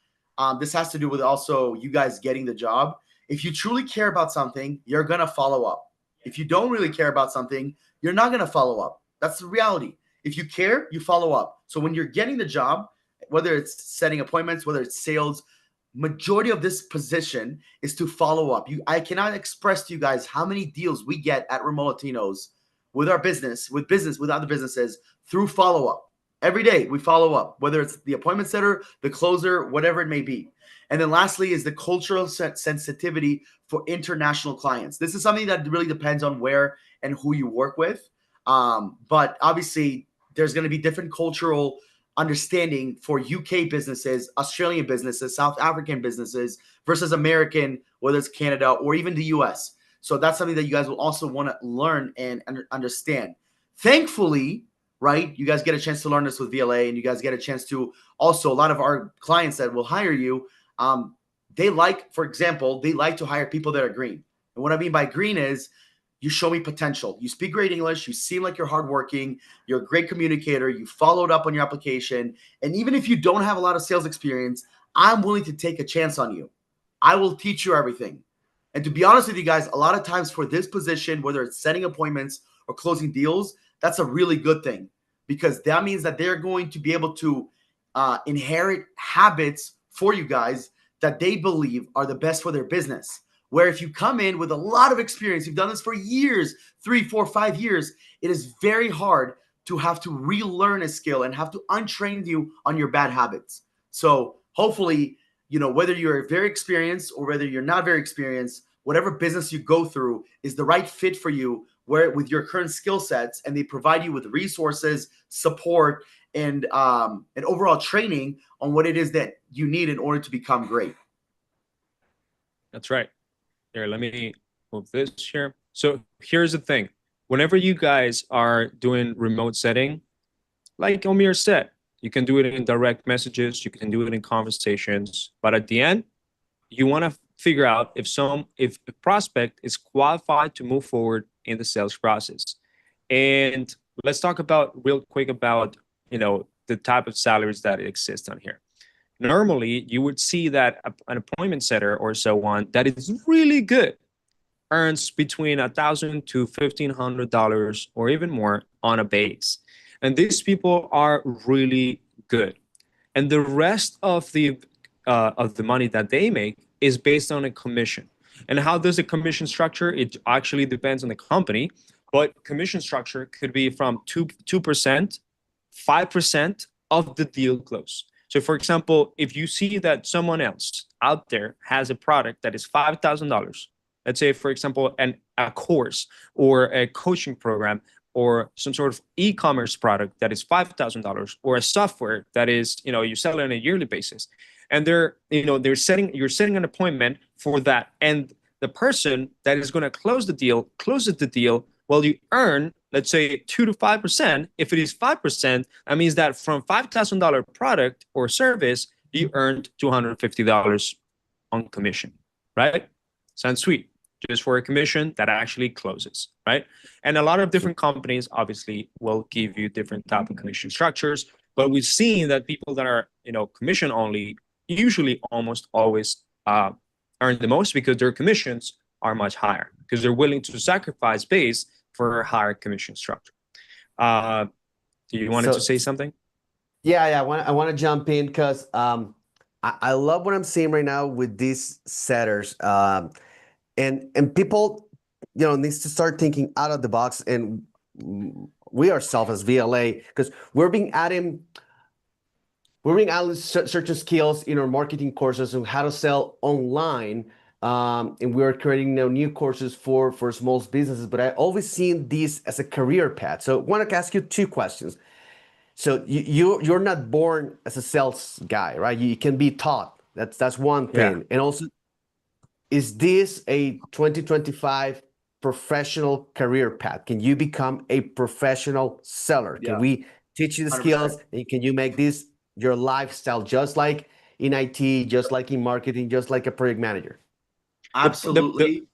This has to do with also you guys getting the job. If you truly care about something, you're going to follow up. If you don't really care about something, you're not going to follow up. That's the reality. If you care, you follow up. So when you're getting the job, whether it's setting appointments, whether it's sales, majority of this position is to follow up. I cannot express to you guys how many deals we get at Remote Latinos with our business, with other businesses through follow-up. Every day we follow up, whether it's the appointment setter, the closer, whatever it may be. And then lastly is the cultural sensitivity for international clients. This is something that really depends on where and who you work with. But obviously there's going to be different cultural understanding for UK businesses, Australian businesses, South African businesses versus American, whether it's Canada or even the US. So that's something that you guys will also want to learn and understand. Thankfully, right, you guys get a chance to learn this with VLA, and you guys get a chance to also, a lot of our clients that will hire you, they like, for example, they like to hire people that are green. And what I mean by green is you show me potential. You speak great English. You seem like you're hardworking. You're a great communicator. You followed up on your application. And even if you don't have a lot of sales experience, I'm willing to take a chance on you. I will teach you everything. And to be honest with you guys, a lot of times for this position, whether it's setting appointments or closing deals, that's a really good thing because that means that they're going to be able to inherit habits for you guys that they believe are the best for their business. Where if you come in with a lot of experience, you've done this for years, 3, 4, 5 years, it is very hard to have to relearn a skill and have to untrain you on your bad habits. So hopefully, you know, whether you're very experienced or whether you're not very experienced, whatever business you go through is the right fit for you where with your current skill sets, and they provide you with resources, support, and overall training on what it is that you need in order to become great. That's right. Here, let me move this here. So here's the thing. Whenever you guys are doing remote setting, like Omir said, you can do it in direct messages, you can do it in conversations, but at the end, you want to figure out if a prospect is qualified to move forward in the sales process. And let's talk about real quick about, the type of salaries that exist on here. Normally, you would see that an appointment setter or so on that is really good earns between $1,000 to $1,500 or even more on a base. And these people are really good. And the rest of the money that they make is based on a commission. And how does a commission structure? It actually depends on the company, but commission structure could be from 2%, 5% of the deal close. So for example, if you see that someone else out there has a product that is $5,000, let's say, for example, a course or a coaching program or some sort of e-commerce product that is $5,000, or a software that is, you sell it on a yearly basis, and you're setting an appointment for that, and the person that is going to closes the deal. Well, you earn, let's say, 2 to 5%. If it is 5%, that means that from $5,000 product or service, you earned $250 on commission, right? Sounds sweet. Just for a commission that actually closes, right? And a lot of different companies obviously will give you different type of commission structures, but we've seen that people that are, commission only usually almost always earn the most because their commissions are much higher because they're willing to sacrifice base for a higher commission structure. Do you wanted to say something? Yeah, I want to jump in because I love what I'm seeing right now with these setters. And people, needs to start thinking out of the box. And we ourselves as VLA, because we're being added certain skills in our marketing courses on how to sell online. And we're creating new courses for small businesses. But I always seen this as a career path. So I want to ask you two questions. So you're not born as a sales guy, right? You can be taught. That's one thing. Yeah. And also, is this a 2025 professional career path? Can you become a professional seller? Yeah. Can we teach you the 100%. skills, and can you make this your lifestyle, just like in IT, just like in marketing, just like a project manager? Absolutely.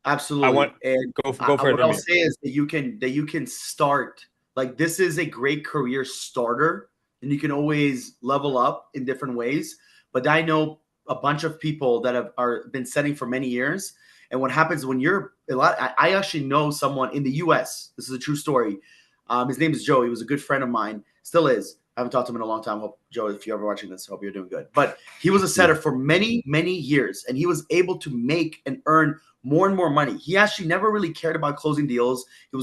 Absolutely. I want and go for it. What I'll say is that you can start, like, this is a great career starter, and you can always level up in different ways. But I know a bunch of people that have been setting for many years. And what happens when I actually know someone in the US. This is a true story. His name is Joe. He was a good friend of mine, still is. I haven't talked to him in a long time. Hope, Joe, if you're ever watching this, hope you're doing good. But he was a setter for many, many years, and he was able to make and earn more and more money. He actually never really cared about closing deals. He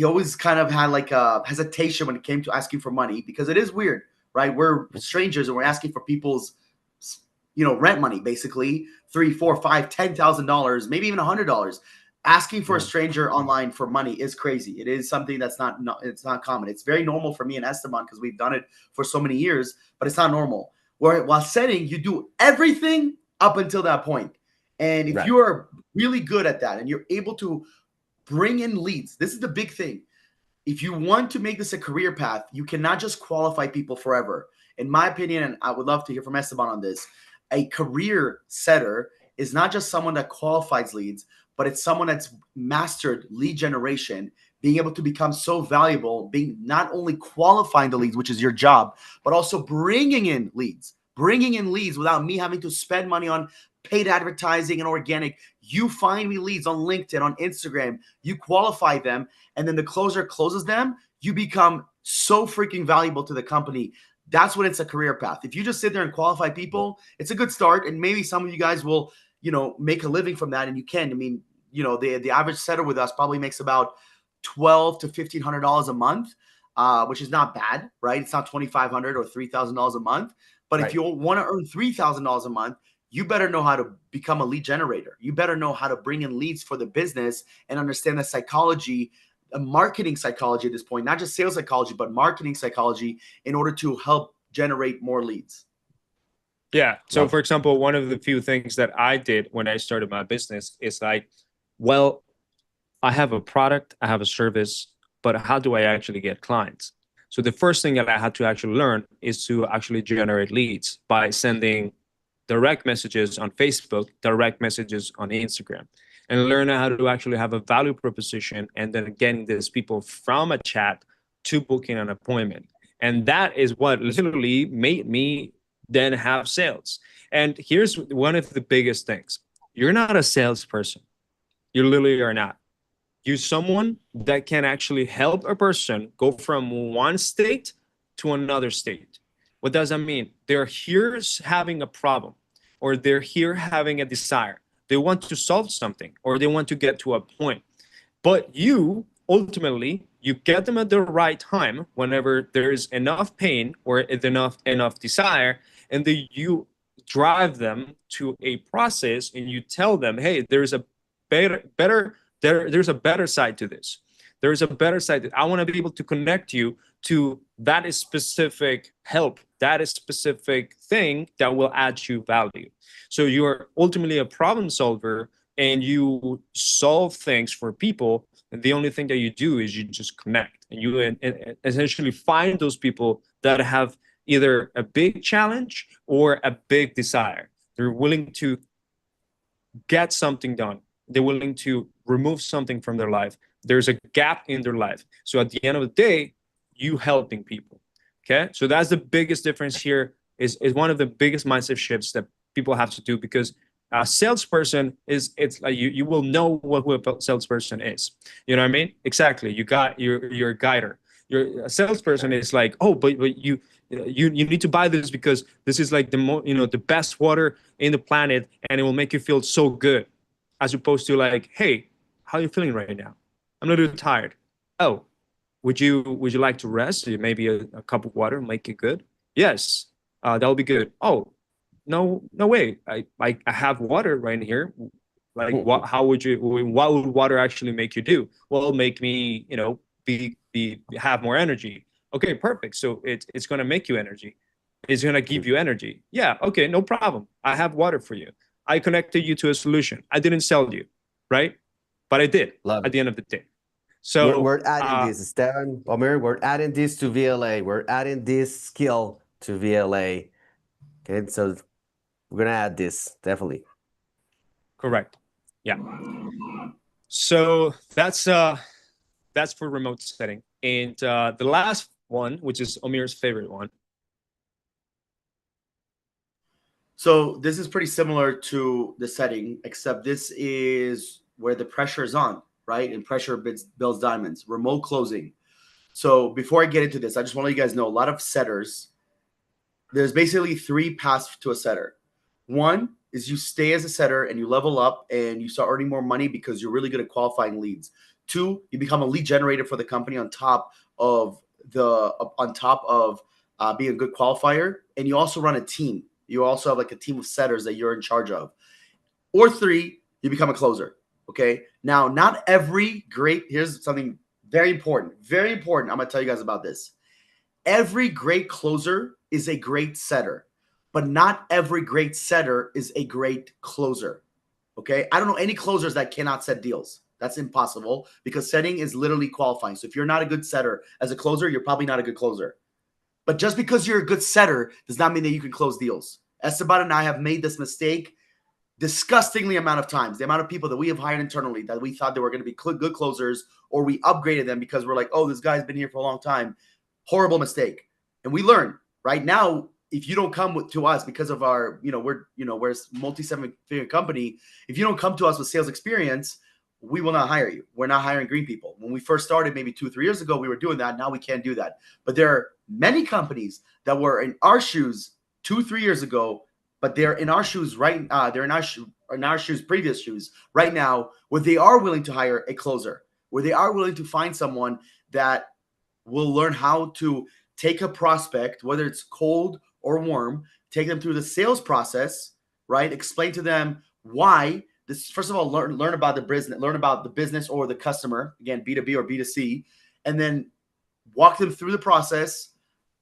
always kind of had like a hesitation when it came to asking for money, because it is weird, right? We're strangers and we're asking for people's, rent money, basically $3, $4, $5, $10,000, maybe even $100. Asking for a stranger online for money is crazy. It is something that's it's not common. It's very normal for me and Esteban because we've done it for so many years, but it's not normal. While setting, you do everything up until that point. And if you are really good at that and you're able to bring in leads, this is the big thing. If you want to make this a career path, you cannot just qualify people forever. In my opinion, and I would love to hear from Esteban on this, a career setter is not just someone that qualifies leads, but it's someone that's mastered lead generation, being able to become so valuable, being not only qualifying the leads, which is your job, but also bringing in leads without me having to spend money on paid advertising and organic. You find me leads on LinkedIn, on Instagram, you qualify them, and then the closer closes them, you become so freaking valuable to the company. That's when it's a career path. If you just sit there and qualify people, it's a good start. And maybe some of you guys will, make a living from that. And you can. I mean, the average setter with us probably makes about $1,200 to $1,500 a month, which is not bad, right? It's not $2,500 or $3,000 a month. But if you want to earn $3,000 a month, you better know how to become a lead generator. You better know how to bring in leads for the business and understand the psychology a marketing psychology at this point, not just sales psychology, but marketing psychology in order to help generate more leads. Yeah. So for example, one of the few things that I did when I started my business is like, well, I have a product, I have a service, but how do I actually get clients? So the first thing that I had to actually learn is to actually generate leads by sending direct messages on Facebook, direct messages on Instagram, and learn how to actually have a value proposition and then getting these people from a chat to booking an appointment. And that is what literally made me then have sales. And here's one of the biggest things. You're not a salesperson. You literally are not. You're someone that can actually help a person go from one state to another state. What does that mean? They're here having a problem, or they're here having a desire. They want to solve something, or they want to get to a point. But you ultimately, you get them at the right time whenever there's enough pain or enough desire, and then you drive them to a process and you tell them, hey, there's a there's a better side to this. There's a better side that I want to be able to connect you to that specific help, that specific thing that will add you value. So you're ultimately a problem solver and you solve things for people. And the only thing that you do is you just connect and you essentially find those people that have either a big challenge or a big desire. They're willing to get something done. They're willing to remove something from their life. There's a gap in their life. So at the end of the day, you helping people. Okay. So that's the biggest difference here is one of the biggest mindset shifts that people have to do, because a salesperson it's like you will know what a salesperson is. You know what I mean? Exactly. You got your guider. A salesperson is like, oh, but you need to buy this because this is like the best water in the planet and it will make you feel so good. As opposed to like, hey, how are you feeling right now? I'm a little tired. Oh, would you like to rest? Maybe a cup of water make it good? Yes, that will be good. Oh, no way. I have water right here. Like what? How would you? What would water actually make you do? Well, it'll make me be have more energy. Okay, perfect. So it's gonna make you energy. It's gonna give you energy. Yeah. Okay, no problem. I have water for you. I connected you to a solution. I didn't sell you, right? But I did at the end of the day. So we're adding this, Esteban, Omir, we're adding this to VLA. We're adding this skill to VLA. Okay, so we're gonna add this, definitely. Correct. Yeah. So that's for remote setting. And the last one, which is Omir's favorite one. So this is pretty similar to the setting, except this is where the pressure is on, right? And pressure builds diamonds. Remote closing. So before I get into this, I just want to let you guys know a lot of setters. There's basically 3 paths to a setter. One is you stay as a setter and you level up and you start earning more money because you're really good at qualifying leads. 2, you become a lead generator for the company on top of being a good qualifier, and you also run a team. You also have like a team of setters that you're in charge of. Or 3, you become a closer. Okay. Now, not every great, here's something very important. Very important. I'm going to tell you guys about this. Every great closer is a great setter, but not every great setter is a great closer. Okay. I don't know any closers that cannot set deals. That's impossible because setting is literally qualifying. So if you're not a good setter as a closer, you're probably not a good closer. But just because you're a good setter does not mean that you can close deals. Esteban and I have made this mistake disgustingly amount of times. The amount of people that we have hired internally that we thought they were going to be good closers, or we upgraded them because we're like, oh, this guy's been here for a long time. Horrible mistake. And we learn right now, if you don't come to us because of our, we're a multi-7-figure company. If you don't come to us with sales experience, we will not hire you. We're not hiring green people. When we first started, maybe 2-3 years ago, we were doing that. Now we can't do that. But there are many companies that were in our shoes 2-3 years ago, but they're in our shoes right. They're in our shoes, previous shoes right now, where they are willing to hire a closer, where they are willing to find someone that will learn how to take a prospect, whether it's cold or warm, take them through the sales process, right? Explain to them why this, first of all, learn about the business or the customer, again, B2B or B2C, and then walk them through the process,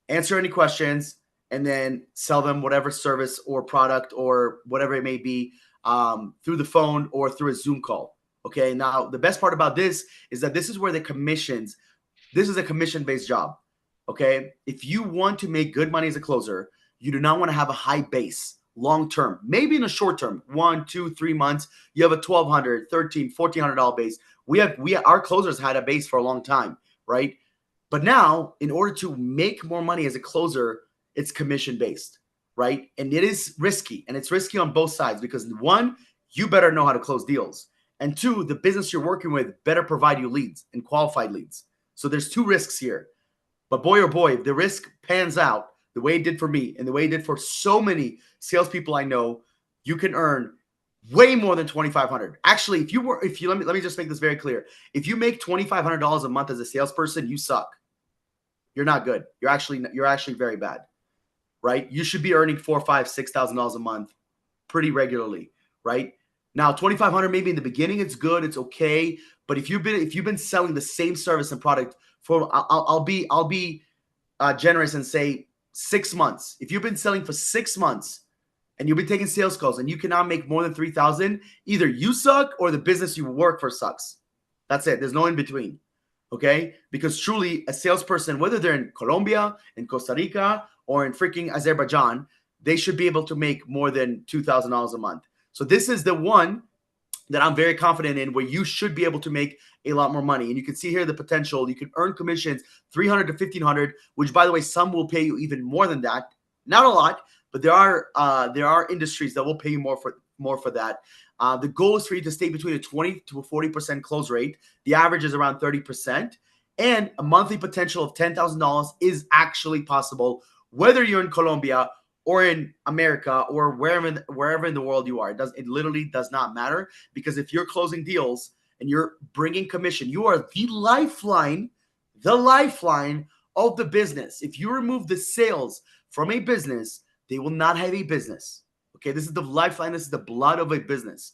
answer any questions, and then sell them whatever service or product or whatever it may be through the phone or through a Zoom call. Okay. Now, the best part about this is that this is where this is a commission-based job. Okay. If you want to make good money as a closer, you do not want to have a high base long-term. Maybe in the short term, 1, 2, 3 months, you have a $1,200, $1,300, $1,400 base. Our closers had a base for a long time, right? But now, in order to make more money as a closer, it's commission-based, right? And it is risky, and it's risky on both sides because, one, you better know how to close deals. And two, the business you're working with better provide you leads and qualified leads. So there's two risks here. But boy, oh boy, if the risk pans out the way it did for me and the way it did for so many salespeople I know, you can earn way more than $2,500. Actually, let me just make this very clear. If you make $2,500 a month as a salesperson, you suck. You're not good. You're actually very bad, right? You should be earning $4,000, $5,000, $6,000 a month pretty regularly, right? Now, $2,500 maybe in the beginning, it's good, it's okay. But if you've been selling the same service and product for, I'll be generous and say 6 months. If you've been selling for 6 months and you've been taking sales calls and you cannot make more than $3,000, either you suck or the business you work for sucks. That's it. There's no in between. Okay? Because truly, a salesperson, whether they're in Colombia, in Costa Rica, or in freaking Azerbaijan, they should be able to make more than $2,000 a month. So this is the one that I'm very confident in where you should be able to make a lot more money. And you can see here the potential. You can earn commissions $300 to $1,500, which, by the way, some will pay you even more than that. Not a lot, but there are industries that will pay you more for that. The goal is for you to stay between a 20 to a 40% close rate. The average is around 30%. And a monthly potential of $10,000 is actually possible, whether you're in Colombia or in America or wherever in the world you are. It literally does not matter, because if you're closing deals and you're bringing commission, you are the lifeline of the business. If you remove the sales from a business, they will not have a business. Okay, this is the lifeline. This is the blood of a business.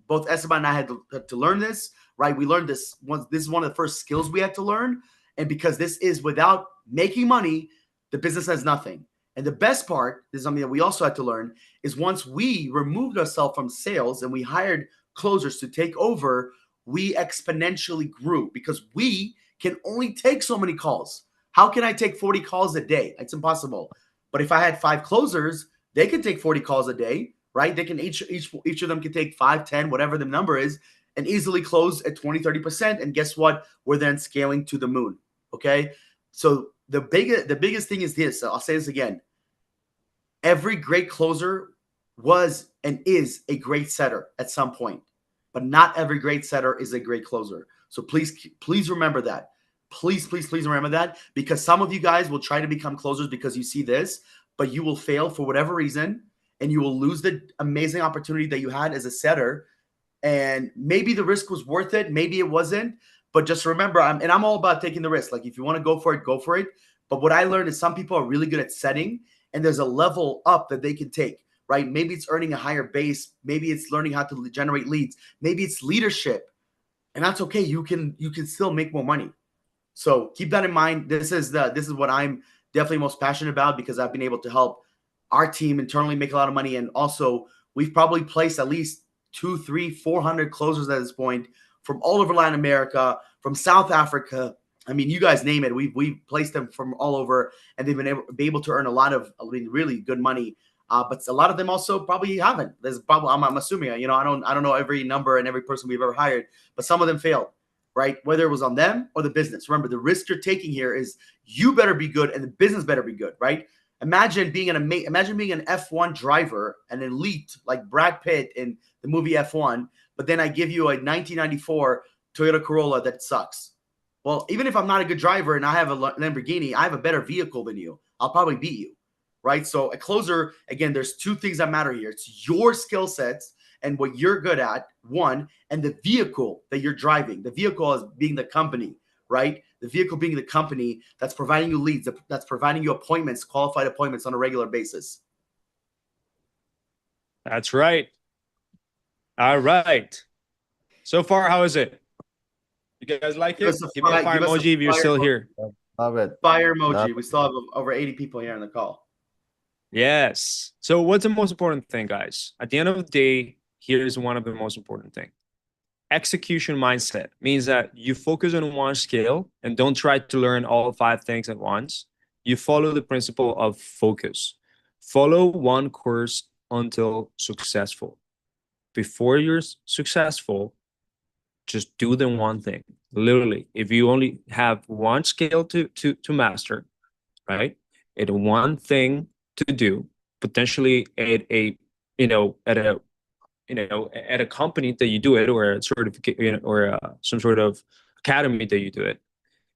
Both Esteban and I had to learn this, right? We learned this. This is one of the first skills we had to learn. And because this is without making money, the business has nothing. And the best part, this is something that we also had to learn, is once we removed ourselves from sales and we hired closers to take over, we exponentially grew because we can only take so many calls. How can I take 40 calls a day? It's impossible. But if I had 5 closers, they could take 40 calls a day, right? They can each of them can take 5, 10, whatever the number is, and easily close at 20, 30%. And guess what? We're then scaling to the moon. Okay. So the biggest thing is this. I'll say this again. Every great closer was and is a great setter at some point, but not every great setter is a great closer. So please remember that. Please remember that, because some of you guys will try to become closers because you see this, but you will fail for whatever reason, and you will lose the amazing opportunity that you had as a setter. And maybe the risk was worth it. Maybe it wasn't. But just remember, I'm all about taking the risk. Like, if you want to go for it, go for it. But what I learned is some people are really good at setting, and there's a level up that they can take, right? Maybe it's earning a higher base. Maybe it's learning how to generate leads. Maybe it's leadership. And that's okay. You can still make more money. So keep that in mind. This is what I'm definitely most passionate about, because I've been able to help our team internally make a lot of money. And also, we've probably placed at least 200, 300, 400 closers at this point from all over Latin America, from South Africa. I mean, you guys name it. We've placed them from all over, and they've been able to earn a lot of, really good money. But a lot of them also probably haven't. There's probably, I'm assuming, I don't know every number and every person we've ever hired, but some of them failed, right? Whether it was on them or the business. Remember, the risk you're taking here is you better be good and the business better be good, right? Imagine being an F1 driver, an elite like Brad Pitt in the movie F1, but then I give you a 1994 Toyota Corolla that sucks. Well, even if I'm not a good driver and I have a Lamborghini, I have a better vehicle than you. I'll probably beat you, right? So a closer, again, there's 2 things that matter here. It's your skill sets and what you're good at, one, and the vehicle that you're driving. The vehicle is being the company, right? The vehicle being the company that's providing you leads, that's providing you appointments, qualified appointments on a regular basis. That's right. All right. So far, how is it? You guys like Give it? us a Give me a fire give us a emoji if you're fire still here. Love it. fire Love emoji. We still have over 80 people here on the call. Yes. So what's the most important thing, guys? At the end of the day, here's one of the most important things. Execution mindset means that you focus on one skill and don't try to learn all 5 things at once. You follow the principle of focus. Follow one course until successful. Before you're successful, just do the one thing. Literally, if you only have one skill to master, right? And one thing to do, potentially at a at a at a company that you do it, or a certificate, or some sort of academy that you do it,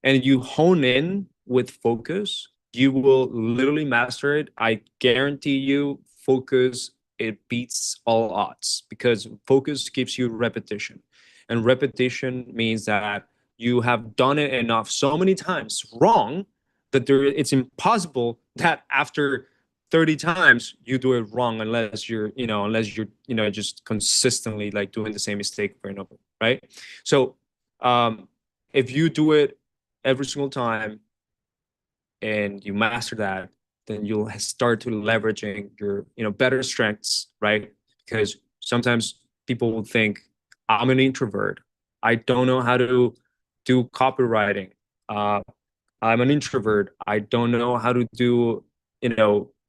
and you hone in with focus, you will literally master it. I guarantee you, focus, it beats all odds, because focus gives you repetition. And repetition means that you have done it enough, so many times wrong, that it's impossible that after 30 times you do it wrong, unless you're just consistently like doing the same mistake over and over, right? So if you do it every single time and you master that, then you'll start to leveraging your better strengths, right? Because sometimes people will think, I'm an introvert, I don't know how to do copywriting, uh, I'm an introvert, I don't know how to do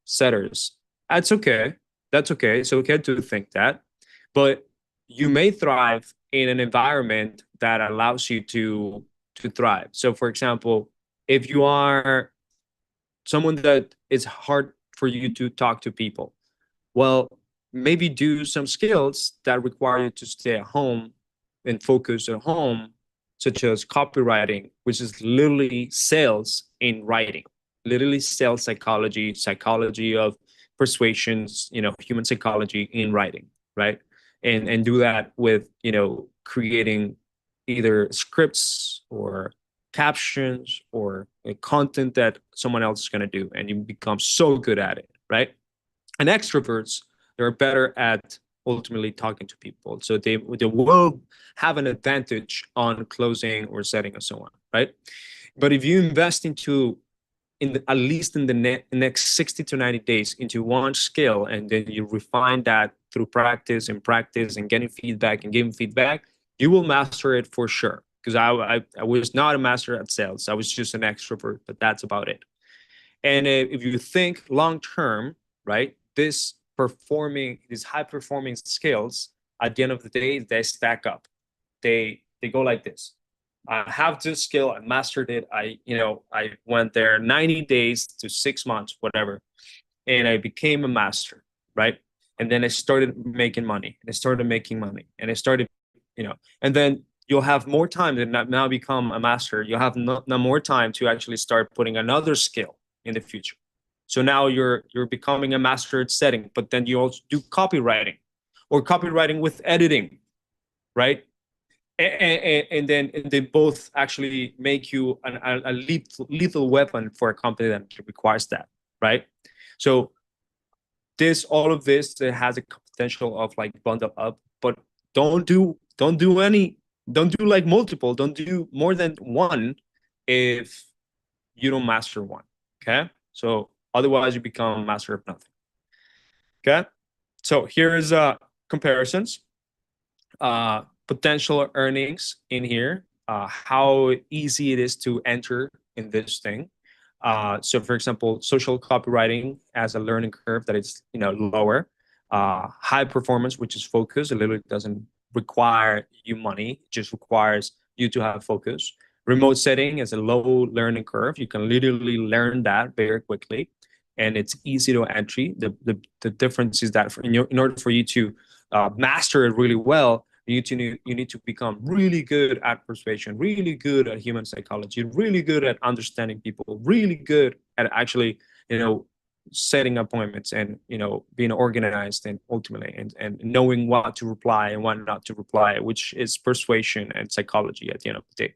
setters. That's okay. That's okay. It's okay to think that, but you may thrive in an environment that allows you to thrive. So for example, if you are someone that it's hard for you to talk to people, well, maybe do some skills that require you to stay at home and focus at home, such as copywriting, which is literally sales in writing, literally sales psychology, psychology of persuasions, human psychology in writing, right? And do that with creating either scripts or captions or a content that someone else is going to do, and you become so good at it, right? And extroverts, they're better at ultimately talking to people, so they will have an advantage on closing or setting and so on, right? But if you invest into at least in the next 60 to 90 days into one skill, and then you refine that through practice and getting feedback and giving feedback, you will master it for sure. Because I was not a master at sales, I was just an extrovert, but that's about it. And if you think long term, right, these high performing skills, at the end of the day, they stack up. They go like this. I have this skill, I mastered it. I went there 90 days to 6 months, whatever, and I became a master, right? And then I started making money, and I started making money, and I started, and then you'll have more time to now become a master. You'll have no more time to actually start putting another skill in the future. So now you're becoming a master at setting, but then you also do copywriting, or copywriting with editing, right? And then they both actually make you a lethal weapon for a company that requires that, right? So all of this, it has a potential of like bundle up, but don't do like multiple, don't do more than one if you don't master one. Okay, so otherwise you become a master of nothing. Okay, so here is comparisons, potential earnings in here, how easy it is to enter in this thing. So for example, social copywriting as a learning curve that is lower. High performance, which is focus, it literally doesn't require you money, it just requires you to have focus. Remote setting is a low learning curve, you can literally learn that very quickly, and it's easy to entry. The difference is that in order for you to master it really well, you need to become really good at persuasion, really good at human psychology, really good at understanding people, really good at actually setting appointments, and being organized, and ultimately and knowing what to reply and what not to reply, which is persuasion and psychology at the end of the day.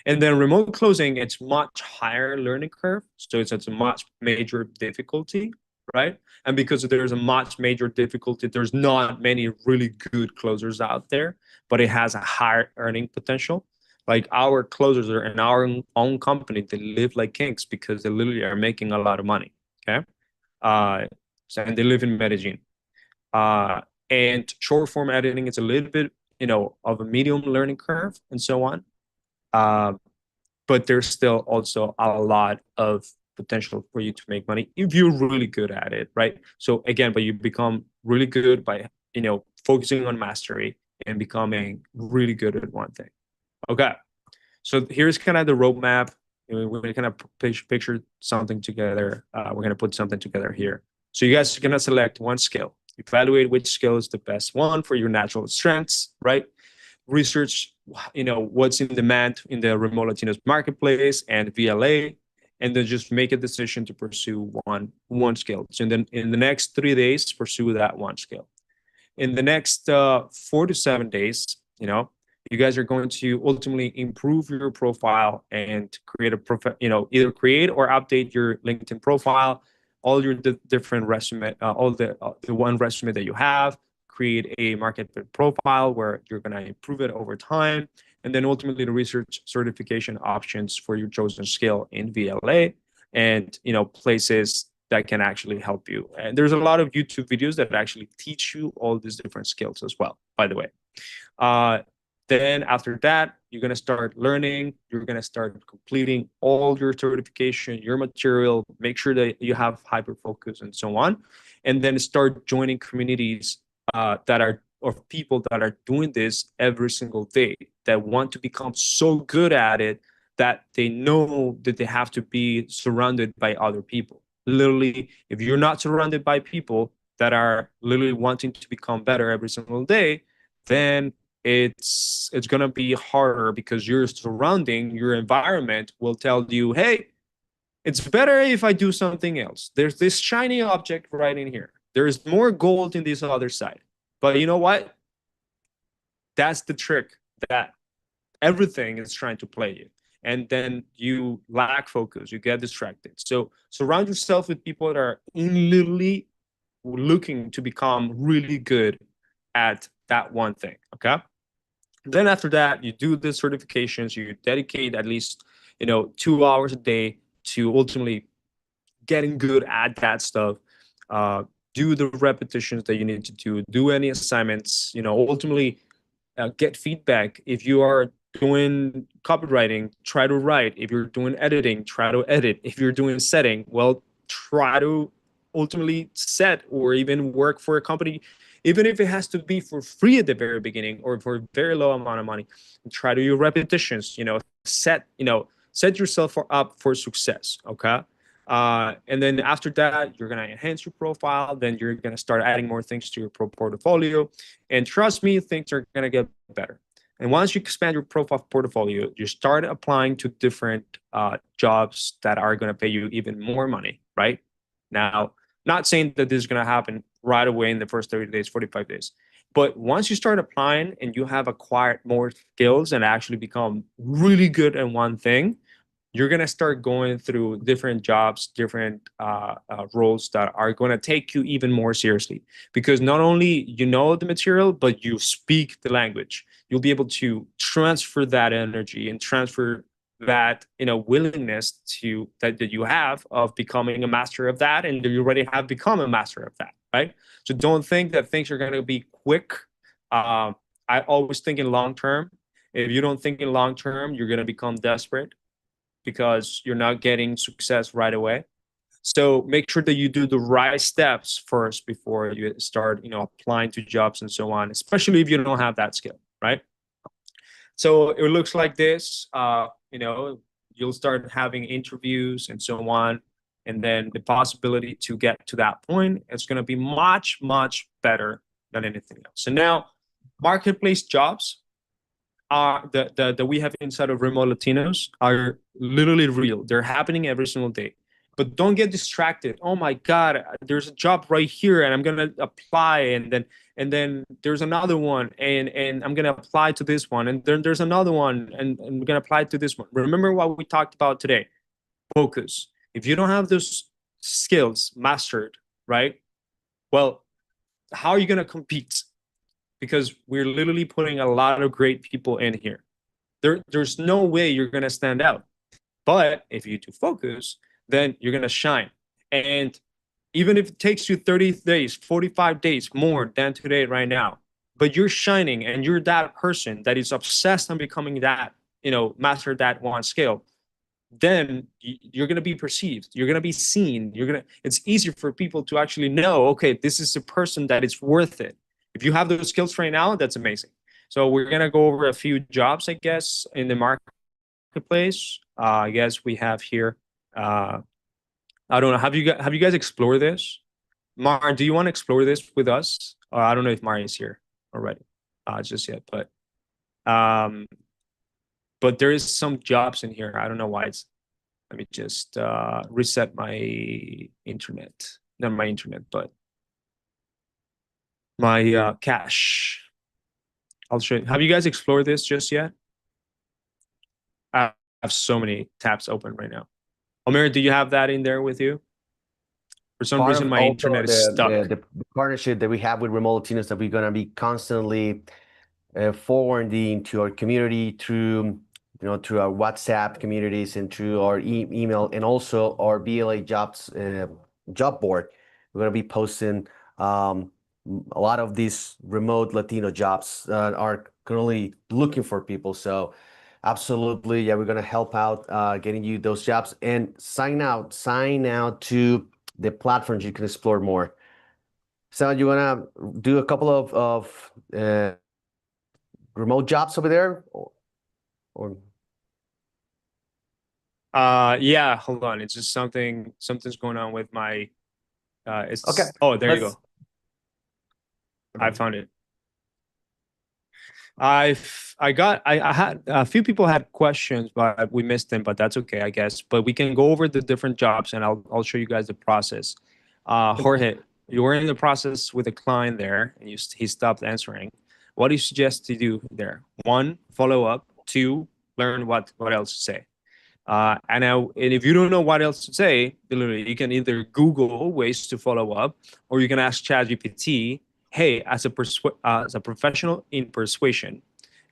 And then remote closing, it's much higher learning curve, so it's a much major difficulty. right? And because there's a much major difficulty, there's not many really good closers out there, but it has a higher earning potential. Like our closers are in our own company, they live like kings because they literally are making a lot of money. Okay. Uh, and they live in Medellin. Uh, and short form editing is a little bit, of a medium learning curve and so on. Uh, but there's still also a lot of potential for you to make money if you're really good at it, right? So again, but you become really good by, focusing on mastery and becoming really good at one thing. Okay. So here's kind of the roadmap. We're going to kind of picture something together. We're going to put something together here. So you guys are going to select one skill, evaluate which skill is the best one for your natural strengths, right? Research, what's in demand in the remote Latinos marketplace and VLA, and then just make a decision to pursue one skill. So then in the next 3 days, pursue that one skill. In the next 4 to 7 days, you guys are going to ultimately improve your profile and create either create or update your LinkedIn profile, all your different resume, all the one resume that you have, create a market fit profile where you're going to improve it over time, and then ultimately the research certification options for your chosen skill in VLA and places that can actually help you. And there's a lot of YouTube videos that actually teach you all these different skills as well, by the way. Then after that, you're going to start learning. You're going to start completing all your certification, your material, make sure that you have hyper focus and so on. And then start joining communities that are of people that are doing this every single day, that want to become so good at it that they know that they have to be surrounded by other people. Literally, if you're not surrounded by people that are literally wanting to become better every single day, then it's going to be harder because your surrounding, your environment will tell you, hey, it's better if I do something else. There's this shiny object right in here. There's more gold in this other side. But you know what? That's the trick, that everything is trying to play you. And then you lack focus, you get distracted. So surround yourself with people that are literally looking to become really good at that one thing. Okay. Then after that, you do the certifications, you dedicate at least, 2 hours a day to ultimately getting good at that stuff. Do the repetitions that you need to do any assignments, ultimately get feedback. If you are doing copywriting, try to write. If you're doing editing, try to edit. If you're doing setting, well, try to ultimately set or even work for a company, even if it has to be for free at the very beginning or for a very low amount of money. Try to do repetitions, set yourself up for success. Okay. And then after that, you're going to enhance your profile. Then you're going to start adding more things to your portfolio. And trust me, things are going to get better. And once you expand your profile portfolio, you start applying to different jobs that are going to pay you even more money, right? Now, not saying that this is going to happen right away in the first 30 days, 45 days. But once you start applying and you have acquired more skills and actually become really good at one thing, you're going to start going through different jobs, different roles that are going to take you even more seriously. Because not only you know the material, but you speak the language. You'll be able to transfer that energy and transfer that willingness to that you have of becoming a master of that, and you already have become a master of that, right? So don't think that things are going to be quick. I always think in long term. If you don't think in long term, you're going to become desperate because you're not getting success right away. So make sure that you do the right steps first before you start, applying to jobs and so on, especially if you don't have that skill, right? So it looks like this. You'll start having interviews and so on, and then the possibility to get to that point is going to be much, much better than anything else. So now, marketplace jobs that we have inside of Remote Latinos are literally real. They're happening every single day. But don't get distracted. Oh my God, there's a job right here, and I'm gonna apply, and then there's another one, and I'm gonna apply to this one, and then there's another one, and I'm gonna apply to this one. Remember what we talked about today. Focus. If you don't have those skills mastered, right? Well, how are you going to compete? Because we're literally putting a lot of great people in here. There's no way you're going to stand out. But if you do focus, then you're going to shine. And even if it takes you 30 days, 45 days more than today, right now, but you're shining and you're that person that is obsessed on becoming that, master that one skill, then you're going to be perceived, you're going to be seen, it's easier for people to actually know, okay, this is a person that is worth it. If you have those skills right now, that's amazing. So we're going to go over a few jobs, I guess, in the marketplace. I guess we have here, I don't know, have you guys explored this? Mar, do you want to explore this with us? I don't know if Mari is here already, just yet, um, but there is some jobs in here. I don't know why it's. Let me just reset my internet. Not my internet, but my cache. I'll show you. Have you guys explored this just yet? I have so many tabs open right now. Omer, do you have that in there with you? For some Part reason, of my also internet is stuck. the partnership that we have with Remote Latinos, that we're going to be constantly forwarding to our community through through our WhatsApp communities and through our email, and also our BLA jobs job board. We're going to be posting a lot of these remote Latino jobs that are currently looking for people. So absolutely, yeah, we're going to help out getting you those jobs, and sign out to the platforms you can explore more. So you want to do a couple of remote jobs over there, or Yeah, hold on. It's just something's going on with my okay, oh, there you let's go. I found it. I had a few people had questions, but we missed them, but that's okay, I guess. But we can go over the different jobs, and I'll show you guys the process. Jorge, you were in the process with a client there, and he stopped answering. What do you suggest to do there? One, follow up. Two, learn what else to say. And if you don't know what else to say, literally, you can either Google ways to follow up, or you can ask ChatGPT, hey, as a professional in persuasion,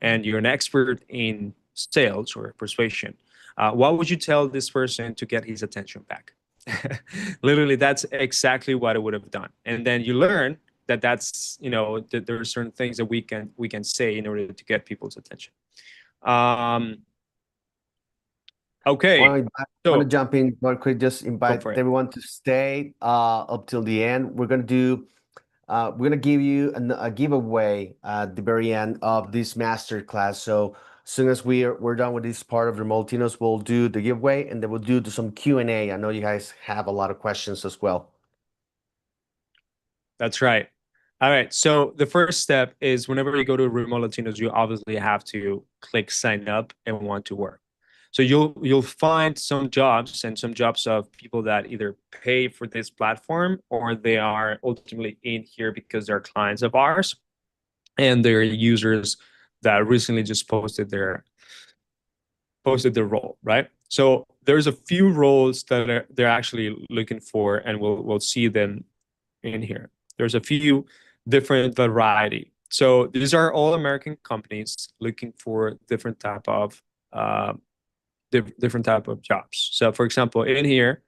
and you're an expert in sales or persuasion, what would you tell this person to get his attention back? Literally, that's exactly what I would have done. And then you learn that there are certain things that we can say in order to get people's attention. Okay, I want to so jump in real quick. Just go invite for it. everyone to stay up till the end. We're gonna give you a giveaway at the very end of this master class. So as soon as we're done with this part of the Multinos, we'll do the giveaway, and then we'll do some Q&A. I know you guys have a lot of questions as well. That's right. All right. So the first step is, whenever you go to Remote Latinos, you obviously have to click sign up and want to work. So you'll find some jobs, and some jobs of people that either pay for this platform, or they are ultimately in here because they're clients of ours, and they're users that recently just posted their role, right? So there's a few roles that they're actually looking for, and we'll see them in here. There's a few different variety. So these are all American companies looking for different type of jobs. So for example, in here,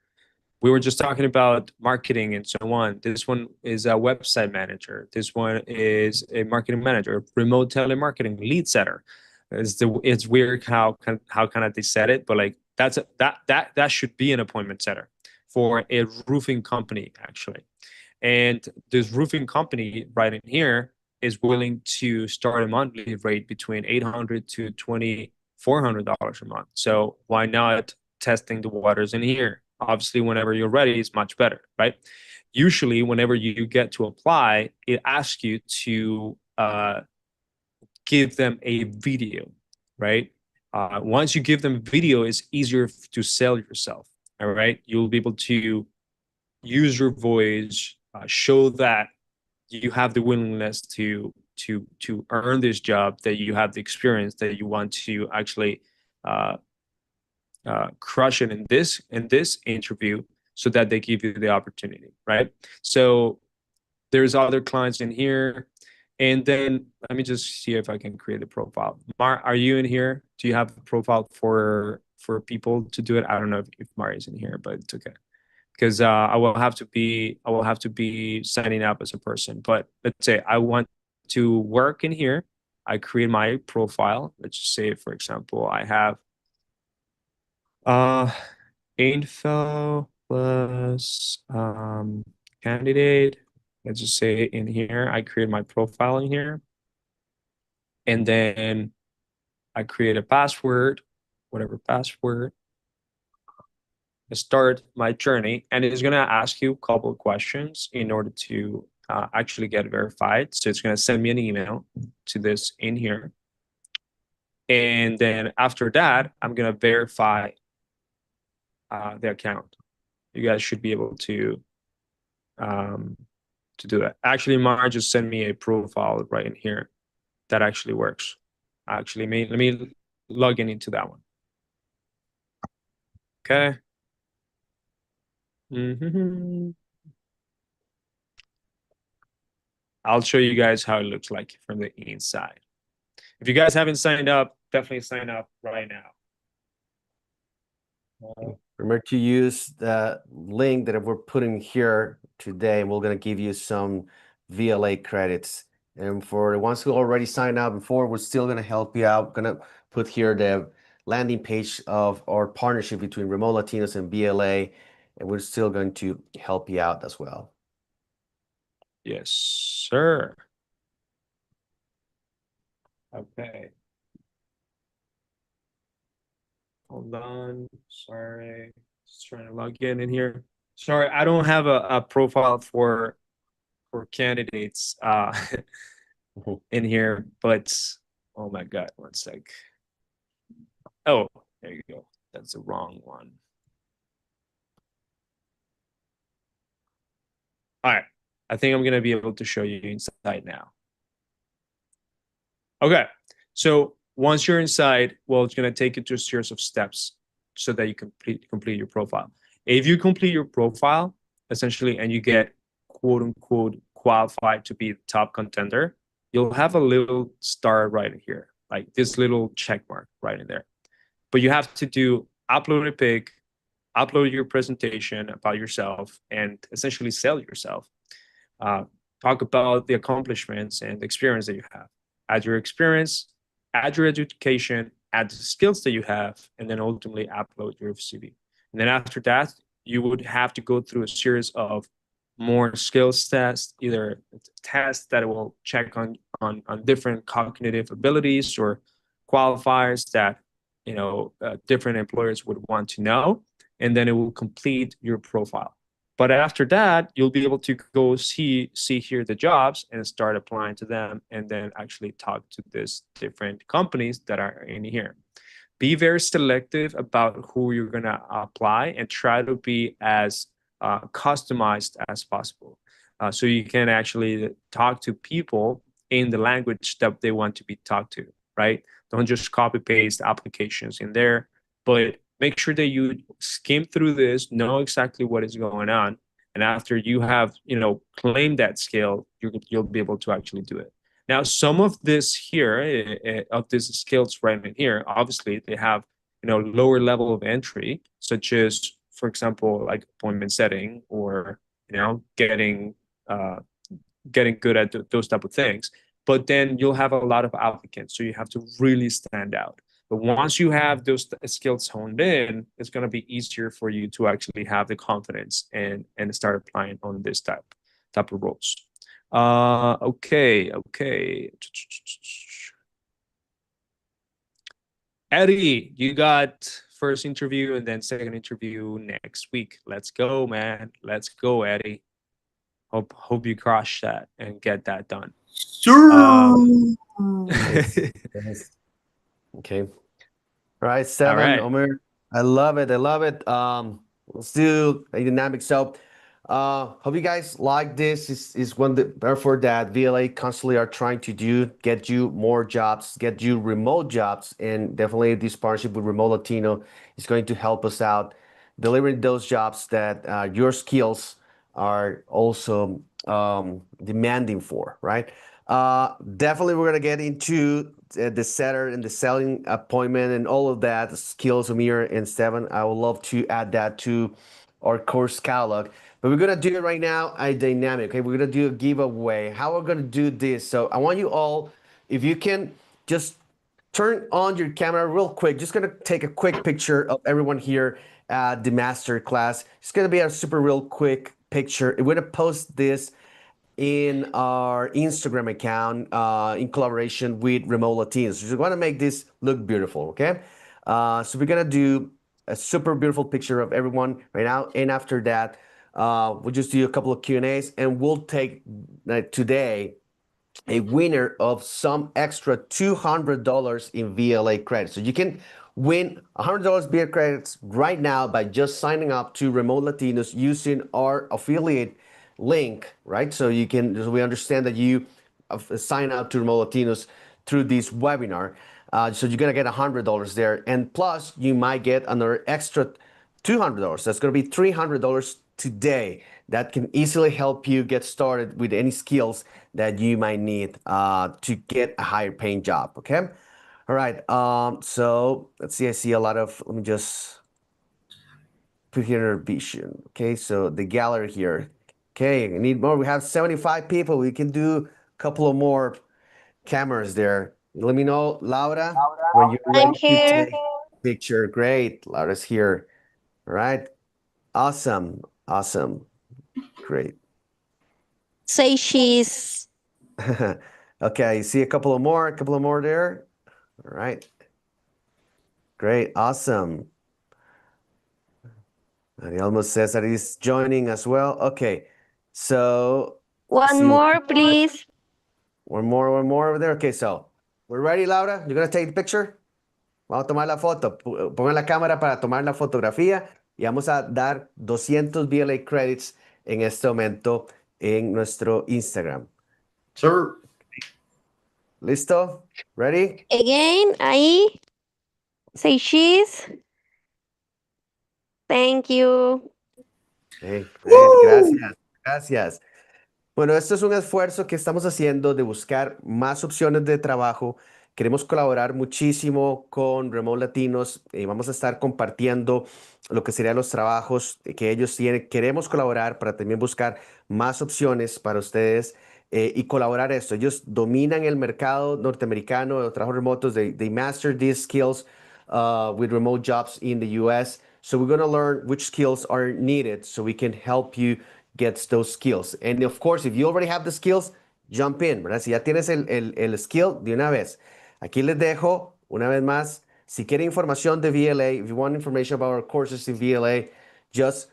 we were just talking about marketing and so on. This one is a website manager. This one is a marketing manager, remote telemarketing lead setter. It's weird how kind of they said it, but like that should be an appointment setter for a roofing company, actually. And this roofing company right in here is willing to start a monthly rate between $800 to $2,400 a month. So why not testing the waters in here? Obviously, whenever you're ready, it's much better, right? Usually, whenever you get to apply, it asks you to give them a video, right? Once you give them video, it's easier to sell yourself. All right, you'll be able to use your voice, show that you have the willingness to earn this job, that you have the experience, that you want to actually crush it in this interview, so that they give you the opportunity, right? So there's other clients in here. And then let me just see if I can create a profile. Mar, are you in here? Do you have a profile for people to do it? I don't know if Mar is in here, but it's okay. Because I will have to be signing up as a person. But let's say I want to work in here. I create my profile. Let's just say, for example, I have info plus candidate. Let's just say in here, I create my profile in here. And then I create a password, whatever password. I start my journey, and it's going to ask you a couple of questions in order to actually get verified. So it's going to send me an email to this in here. And then after that, I'm going to verify the account. You guys should be able to do that. Actually, Mara just sent me a profile right in here that actually works. Actually, let me log in into that one. Okay. I'll show you guys how it looks like from the inside. If you guys haven't signed up, definitely sign up right now. Remember to use the link that we're putting here today. We're going to give you some VLA credits. And for the ones who already signed up before, we're still going to help you out. Going to put here the landing page of our partnership between Remote Latinos and VLA. And we're still going to help you out as well. Yes, sir. Okay. Hold on. Sorry. Just trying to log in here. Sorry, I don't have a profile for candidates in here, but oh my God, one sec. Oh, there you go. That's the wrong one. All right. I think I'm going to be able to show you inside now. Okay. So once you're inside, well, it's going to take you to a series of steps so that you complete your profile. If you complete your profile, essentially, and you get quote unquote qualified to be the top contender, you'll have a little star right here, like this little check mark right in there. But you have to do upload a pic, upload your presentation about yourself, and essentially sell yourself. Talk about the accomplishments and the experience that you have. Add your experience, add your education, add the skills that you have, and then ultimately upload your CV. And then after that, you would have to go through a series of more skills tests, either tests that will check on different cognitive abilities or qualifiers that different employers would want to know, and then it will complete your profile. But after that, you'll be able to go see here the jobs and start applying to them, and then actually talk to these different companies that are in here. Be very selective about who you're going to apply, and try to be as customized as possible, so you can actually talk to people in the language that they want to be talked to, right? Don't just copy paste applications in there, but make sure that you skim through this, know exactly what is going on, and after you have claimed that skill, you'll be able to actually do it. Now, some of this here, of these skills right in here, obviously they have lower level of entry, such as, for example, like appointment setting, or getting good at those type of things. But then you'll have a lot of applicants, so you have to really stand out. But once you have those skills honed in, it's going to be easier for you to actually have the confidence and start applying on this type of roles. Okay. Eddie, you got first interview and then second interview next week. Let's go, man. Let's go, Eddie. Hope you crush that and get that done. Sure. Okay. All right, Seven. All right. Omer, I love it. Let's do a dynamic. So hope you guys like this. Is one therefore that VLA constantly are trying to do, get you more jobs, get you remote jobs, and definitely this partnership with Remote Latino is going to help us out delivering those jobs that your skills are also demanding for, right? Definitely, we're gonna get into the setter and the selling appointment and all of that, the skills, Amir and Steven. I would love to add that to our course catalog. But we're gonna do it right now, a dynamic. Okay, we're gonna do a giveaway. How we're gonna do this? So I want you all, if you can, just turn on your camera real quick. Just gonna take a quick picture of everyone here at the master class. It's gonna be a super real quick picture. We're gonna post this in our Instagram account in collaboration with Remote Latinos. So we want to make this look beautiful, okay? So we're gonna do a super beautiful picture of everyone right now, and after that, we'll just do a couple of Q&As, and we'll take today a winner of some extra $200 in VLA credits. So you can win $100 VLA credits right now by just signing up to Remote Latinos using our affiliate link, right? So you can, we understand that you sign up to Remote Latinos through this webinar. So you're gonna get $100 there, and plus you might get another extra $200. That's gonna be $300 today. That can easily help you get started with any skills that you might need to get a higher paying job. Okay. All right. So let's see. I see a lot of. Let me just put here vision. Okay. So the gallery here. Okay. I need more. We have 75 people. We can do a couple of more cameras there. Let me know, Laura, when you're I'm ready to here. take a picture. Great. Laura's here. All right. Awesome. Awesome. Great. Say she's. Okay, you see a couple of more there. All right. Great, awesome. And he almost says that he's joining as well. Okay, so One see more, please. one more over there. Okay, so we're ready, Laura. You're gonna take the picture. Vamos a tomar la foto. Pongan la cámara para tomar la fotografía y vamos a dar 200 VLA credits en este momento en nuestro Instagram. Sir. ¿Listo? Ready? Again, ahí. Say she's. Thank you. Hey, gracias, gracias. Bueno, esto es un esfuerzo que estamos haciendo de buscar más opciones de trabajo. Queremos colaborar muchísimo con Remote Latinos y vamos a estar compartiendo lo que serían los trabajos que ellos tienen. Queremos colaborar para también buscar más opciones para ustedes y colaborar esto. Ellos dominan el mercado norteamericano de los trabajos remotos. They master these skills with remote jobs in the US. So we're going to learn which skills are needed so we can help you get those skills. And of course, if you already have the skills, jump in, ¿verdad? Si ya tienes el skill, de una vez. Aquí les dejo, una vez más, si quieren información de VLA, if you want information about our courses in VLA, just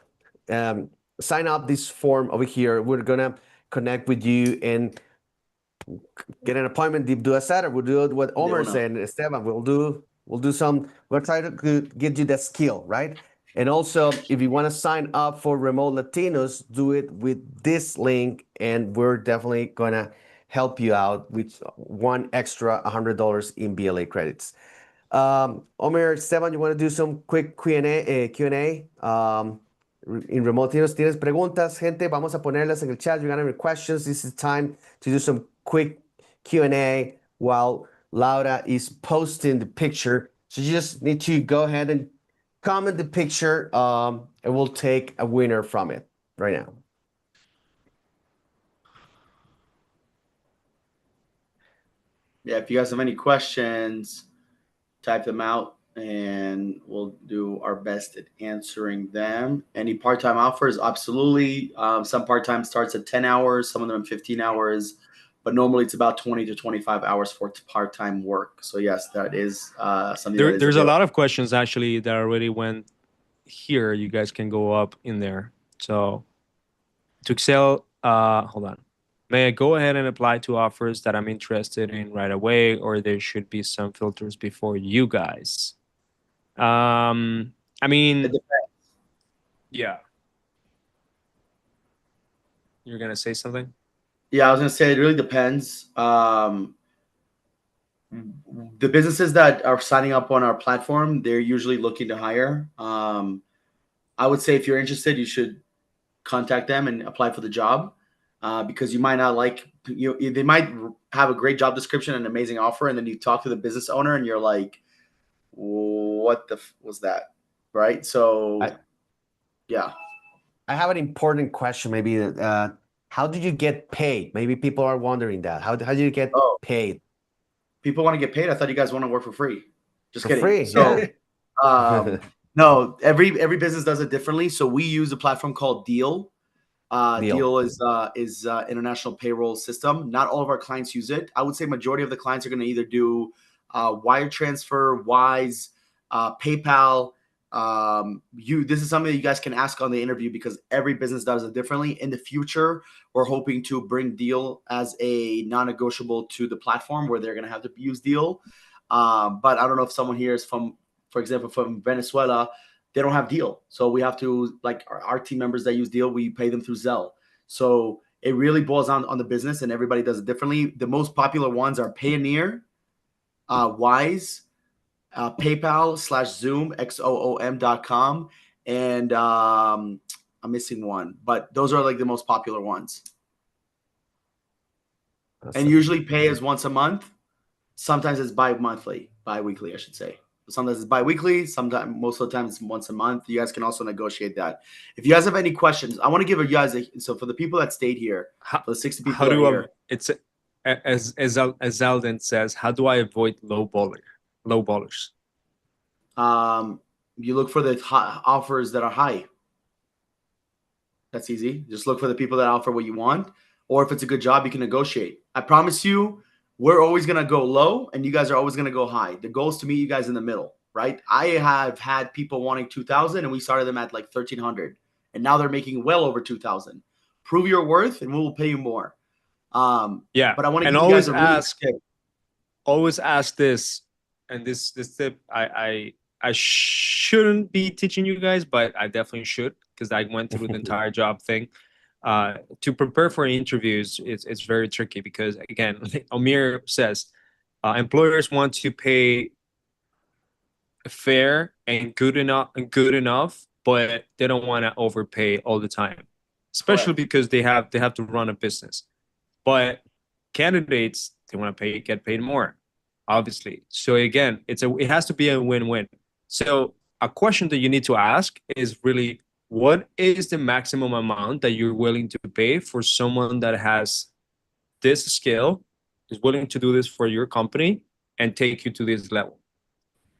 sign up this form over here. We're going to connect with you and get an appointment, do a setup. We'll do what Omar said, Esteban. We'll try to get you that skill, right? And also, if you want to sign up for Remote Latinos, do it with this link, and we're definitely gonna help you out with one extra $100 in BLA credits. Omer, Esteban, you want to do some quick Q&A? In Remote Latinos, ¿tienes preguntas, gente? Vamos a ponerlas en el chat. You're gonna have questions. This is time to do some quick Q&A while Laura is posting the picture. So you just need to go ahead and comment the picture, and we'll take a winner from it right now. Yeah, if you guys have any questions, type them out and we'll do our best at answering them. Any part-time offers? Absolutely. Some part-time starts at 10 hours, some of them 15 hours, but normally it's about 20 to 25 hours for part-time work. So yes, that is something that is There's a available. lot of questions actually that already went here. You guys can go up in there. So to excel, hold on. May I go ahead and apply to offers that I'm interested in right away, or there should be some filters before you guys? I mean, It depends. yeah. You're gonna say something? Yeah, I was gonna say it really depends. The businesses that are signing up on our platform, they're usually looking to hire. I would say if you're interested, you should contact them and apply for the job, because you might not like they might have a great job description and an amazing offer, and then you talk to the business owner and you're like, what the was that, right? So yeah. I have an important question. Maybe how did you get paid? Maybe people are wondering that. How do you get Oh, paid? people want to get paid. I thought you guys want to work for free. Just For kidding. free? So Yeah. no, every business does it differently. So we use a platform called Deal. Deal. Deal is international payroll system. Not all of our clients use it. I would say majority of the clients are going to either do wire transfer, Wise, PayPal. This is something that you guys can ask on the interview, because every business does it differently. In the future, we're hoping to bring Deal as a non-negotiable to the platform, where they're going to have to use Deal. But I don't know if someone here is from, for example, from Venezuela. They don't have Deal. So we have to, like our team members that use Deal, we pay them through Zelle. So it really boils on the business, and everybody does it differently. The most popular ones are Payoneer, Wise, PayPal/Zoom, XOOM.com. And I'm missing one, but those are like the most popular ones. And usually pay is once a month. Sometimes it's bi-weekly, I should say. Sometimes it's bi-weekly. Sometimes, most of the time, it's once a month. You guys can also negotiate that. If you guys have any questions, I want to give you guys so for the people that stayed here, for the 60 people that are here. It's as Alden says, how do I avoid low ballers? You look for the offers that are high. That's easy. Just look for the people that offer what you want, or if it's a good job, you can negotiate. I promise you, we're always going to go low and you guys are always going to go high. The goal is to meet you guys in the middle, right? I have had people wanting 2,000 and we started them at like 1,300, and now they're making well over 2,000. Prove your worth and we will pay you more. Yeah. But I want to and give you guys a really tip. Always ask this, and this tip, I shouldn't be teaching you guys, but I definitely should, because I went through the entire job thing. To prepare for interviews, it's very tricky, because again, like Amir says, employers want to pay fair and good enough, but they don't want to overpay all the time, especially because they have to run a business. But candidates, they want to get paid more, obviously. So again, it has to be a win-win. So a question that you need to ask is really, what is the maximum amount that you're willing to pay for someone that has this skill, is willing to do this for your company and take you to this level?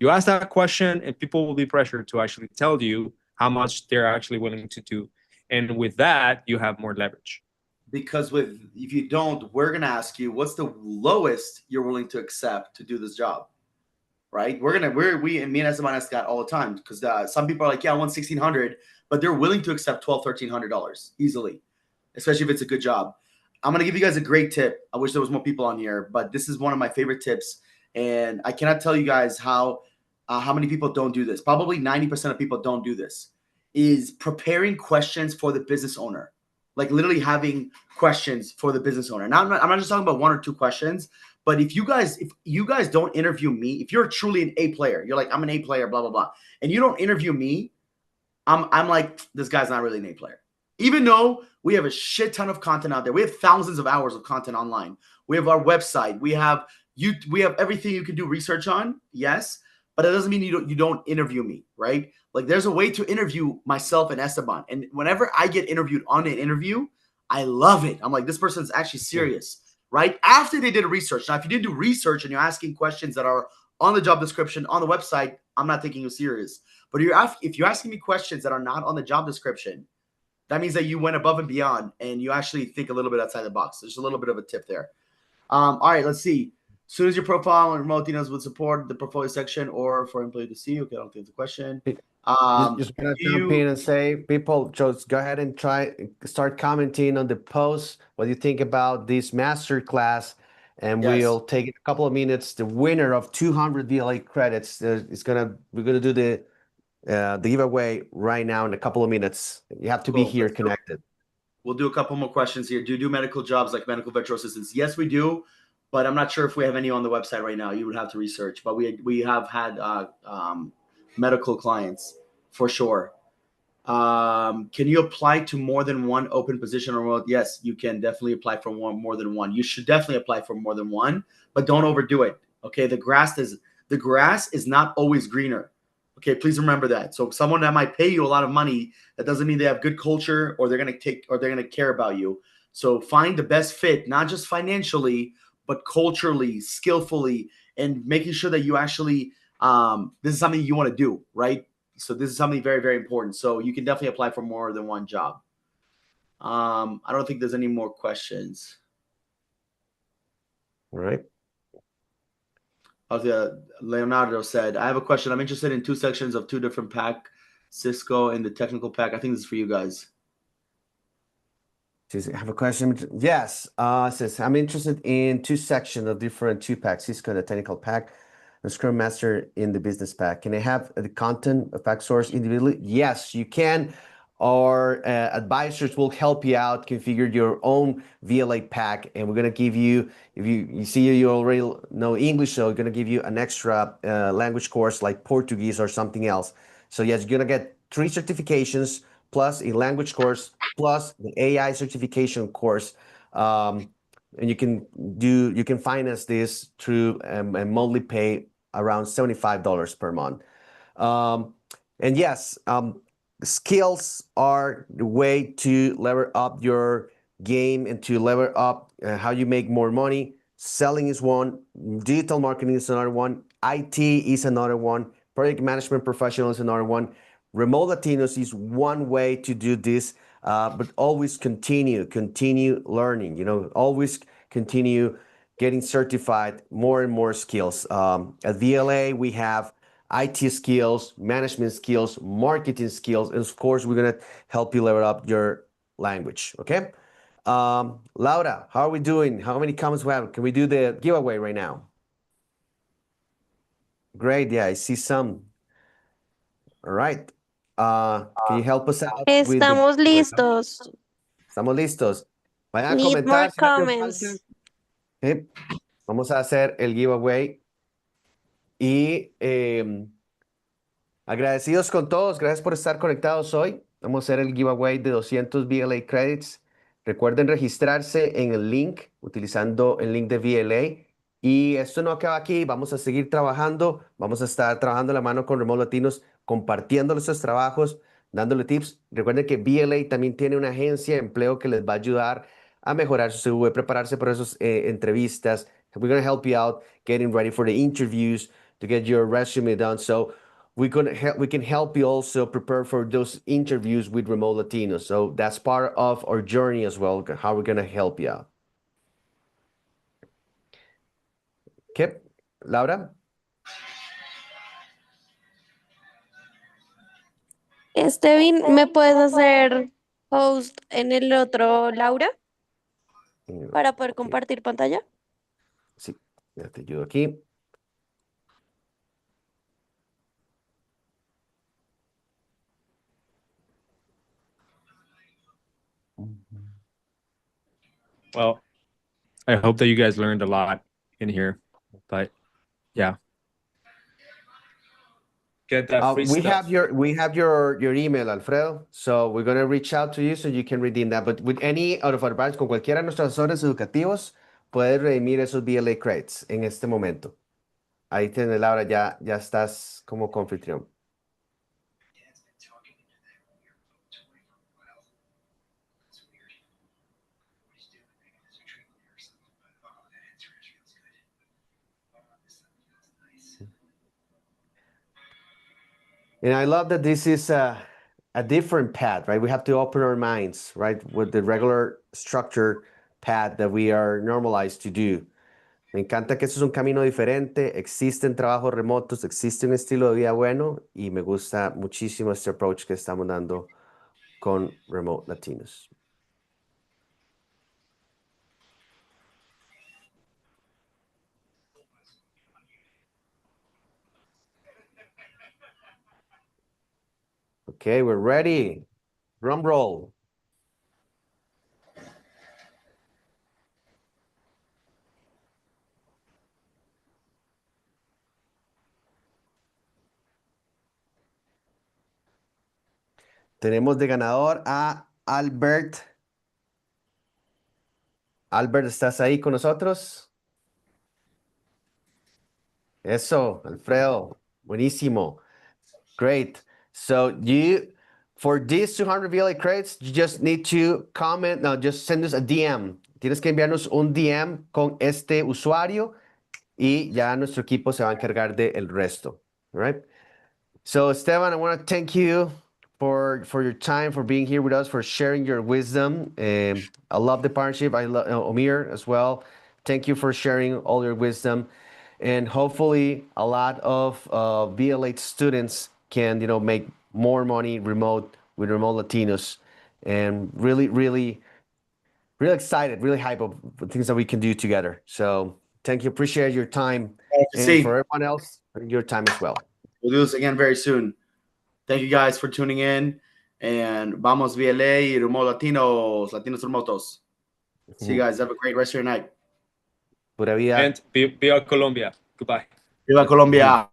You ask that question and people will be pressured to actually tell you how much they're actually willing to do. And with that, you have more leverage. Because if you don't, we're going to ask you, what's the lowest you're willing to accept to do this job? Right? Me and Esteban ask that all the time, because some people are like, yeah, I want $1,600, but they're willing to accept $1,200, $1,300 easily, especially if it's a good job. I'm going to give you guys a great tip. I wish there was more people on here, but this is one of my favorite tips. And I cannot tell you guys how many people don't do this. Probably 90% of people don't do this, is preparing questions for the business owner. Like literally having questions for the business owner. Now, I'm not just talking about one or two questions, but if you guys don't interview me, if you're truly an A player, you're like, I'm an A player, blah, blah, blah, and you don't interview me, I'm like, this guy's not really an A player. Even though we have a shit ton of content out there. We have thousands of hours of content online. We have our website. We have everything you can do research on. Yes. But it doesn't mean you don't interview me, right? Like there's a way to interview myself and Esteban. And whenever I get interviewed on an interview, I love it. I'm like, this person's actually serious, right? After they did research. Now, if you did do research and you're asking questions that are on the job description, on the website, I'm not taking you serious. But if you're asking me questions that are not on the job description, that means that you went above and beyond and you actually think a little bit outside the box. There's a little bit of a tip there. All right, let's see. As soon as your profile and remote Latinos would support the portfolio section or for employee to see. Okay, I don't think it's a question. Just gonna jump in and say, people, just go ahead and start commenting on the post. What do you think about this masterclass? And we'll take a couple of minutes. The winner of 200 VLA credits we're gonna do the giveaway right now in a couple of minutes. You have to be here connected. We'll do a couple more questions here. Do you do medical jobs like medical virtual assistants? Yes, we do. But I'm not sure if we have any on the website right now. You would have to research. But we have had medical clients for sure. Can you apply to more than one open position or role? Yes, you can definitely apply for more than one. You should definitely apply for more than one, but don't overdo it. Okay, the grass is not always greener. Okay, please remember that. So someone that might pay you a lot of money, that doesn't mean they have good culture or they're gonna care about you. So find the best fit, not just financially, but culturally, skillfully, and making sure that you actually this is something you want to do, right? So this is something very, very important. So you can definitely apply for more than one job. I don't think there's any more questions. All right. Leonardo said, I have a question. I'm interested in two sections of two different pack, Cisco and the technical pack. I think this is for you guys. I have a question. Yes, says I'm interested in two sections of different two packs, Cisco and the technical pack, and Scrum Master in the business pack. Can I have the content of pack source individually? Yes, you can. Our advisors will help you out configure your own VLA pack, and we're gonna give you, if you see you already know English, so we're gonna give you an extra language course like Portuguese or something else. So yes, you're gonna get 3 certifications plus a language course plus the AI certification course. And you can finance this through a monthly pay around $75 per month. And yes, skills are the way to level up your game and to level up how you make more money. Selling is one, digital marketing is another one, IT is another one, project management professional is another one. Remote Latinos is one way to do this, but always continue learning, always continue getting certified, more and more skills. At VLA, we have IT skills, management skills, marketing skills, and of course, we're gonna help you level up your language, okay? Laura, how are we doing? How many comments we have? Can we do the giveaway right now? Great, yeah, I see some. All right. Can you help us out with the Estamos giveaway? listos. Estamos listos. Vayan a Need more comentar si hacen falta. comments. Vamos a hacer el giveaway. Y agradecidos con todos. Gracias por estar conectados hoy. Vamos a hacer el giveaway de 200 VLA credits. Recuerden registrarse en el link, utilizando el link de VLA. Y esto no acaba aquí. Vamos a seguir trabajando. Vamos a estar trabajando de la mano con Remote Latinos, compartiendo nuestros trabajos, dándole tips. Recuerden que VLA también tiene una agencia de empleo que les va a ayudar a mejorar su CV, prepararse para esas entrevistas. We're going to help you out getting ready for the interviews to get your resume done. So we can help you also prepare for those interviews with Remote Latinos. So that's part of our journey as well, how we're going to help you out. Okay, Laura? Estevin, ¿me puedes hacer host en el otro, Laura, para poder Okay. compartir pantalla? Sí, ya te ayudo aquí. Well, I hope that you guys learned a lot in here, but yeah. Get that free We stuff. have your email, Alfredo. So we're going to reach out to you so you can redeem that. But with any out of our branch, con cualquiera de nuestros asesores educativos, puedes redimir esos BLA credits en este momento. Ahí tienes, Laura, ya estás como confitrión. And I love that this is a different path, right? We have to open our minds, right? With the regular structure path that we are normalized to do. Me encanta que esto es un camino diferente, existen trabajos remotos, existe un estilo de vida bueno y me gusta muchísimo este approach que estamos dando con Remote Latinos. Okay, we're ready. Drum roll. Tenemos de ganador a Albert. Albert, ¿estás ahí con nosotros? Eso, Alfredo. Buenísimo. Great. So for these 200 VLA credits, you just need to comment, no, just send us a DM. Tienes que enviarnos un DM con este usuario y ya nuestro equipo se va a encargar del resto. All right? So Esteban, I want to thank you for your time, for being here with us, for sharing your wisdom. I love the partnership. I love Omir as well. Thank you for sharing all your wisdom, and hopefully a lot of VLH students can make more money remote with remote Latinos, and really excited, really hype of the things that we can do together. So thank you, appreciate your time, and for everyone else, your time as well. We'll do this again very soon. Thank you guys for tuning in. And vamos VLA y remote Latinos remotos. See you guys. Have a great rest of your night. Pura vida. And Viva Colombia. Goodbye. Viva Colombia.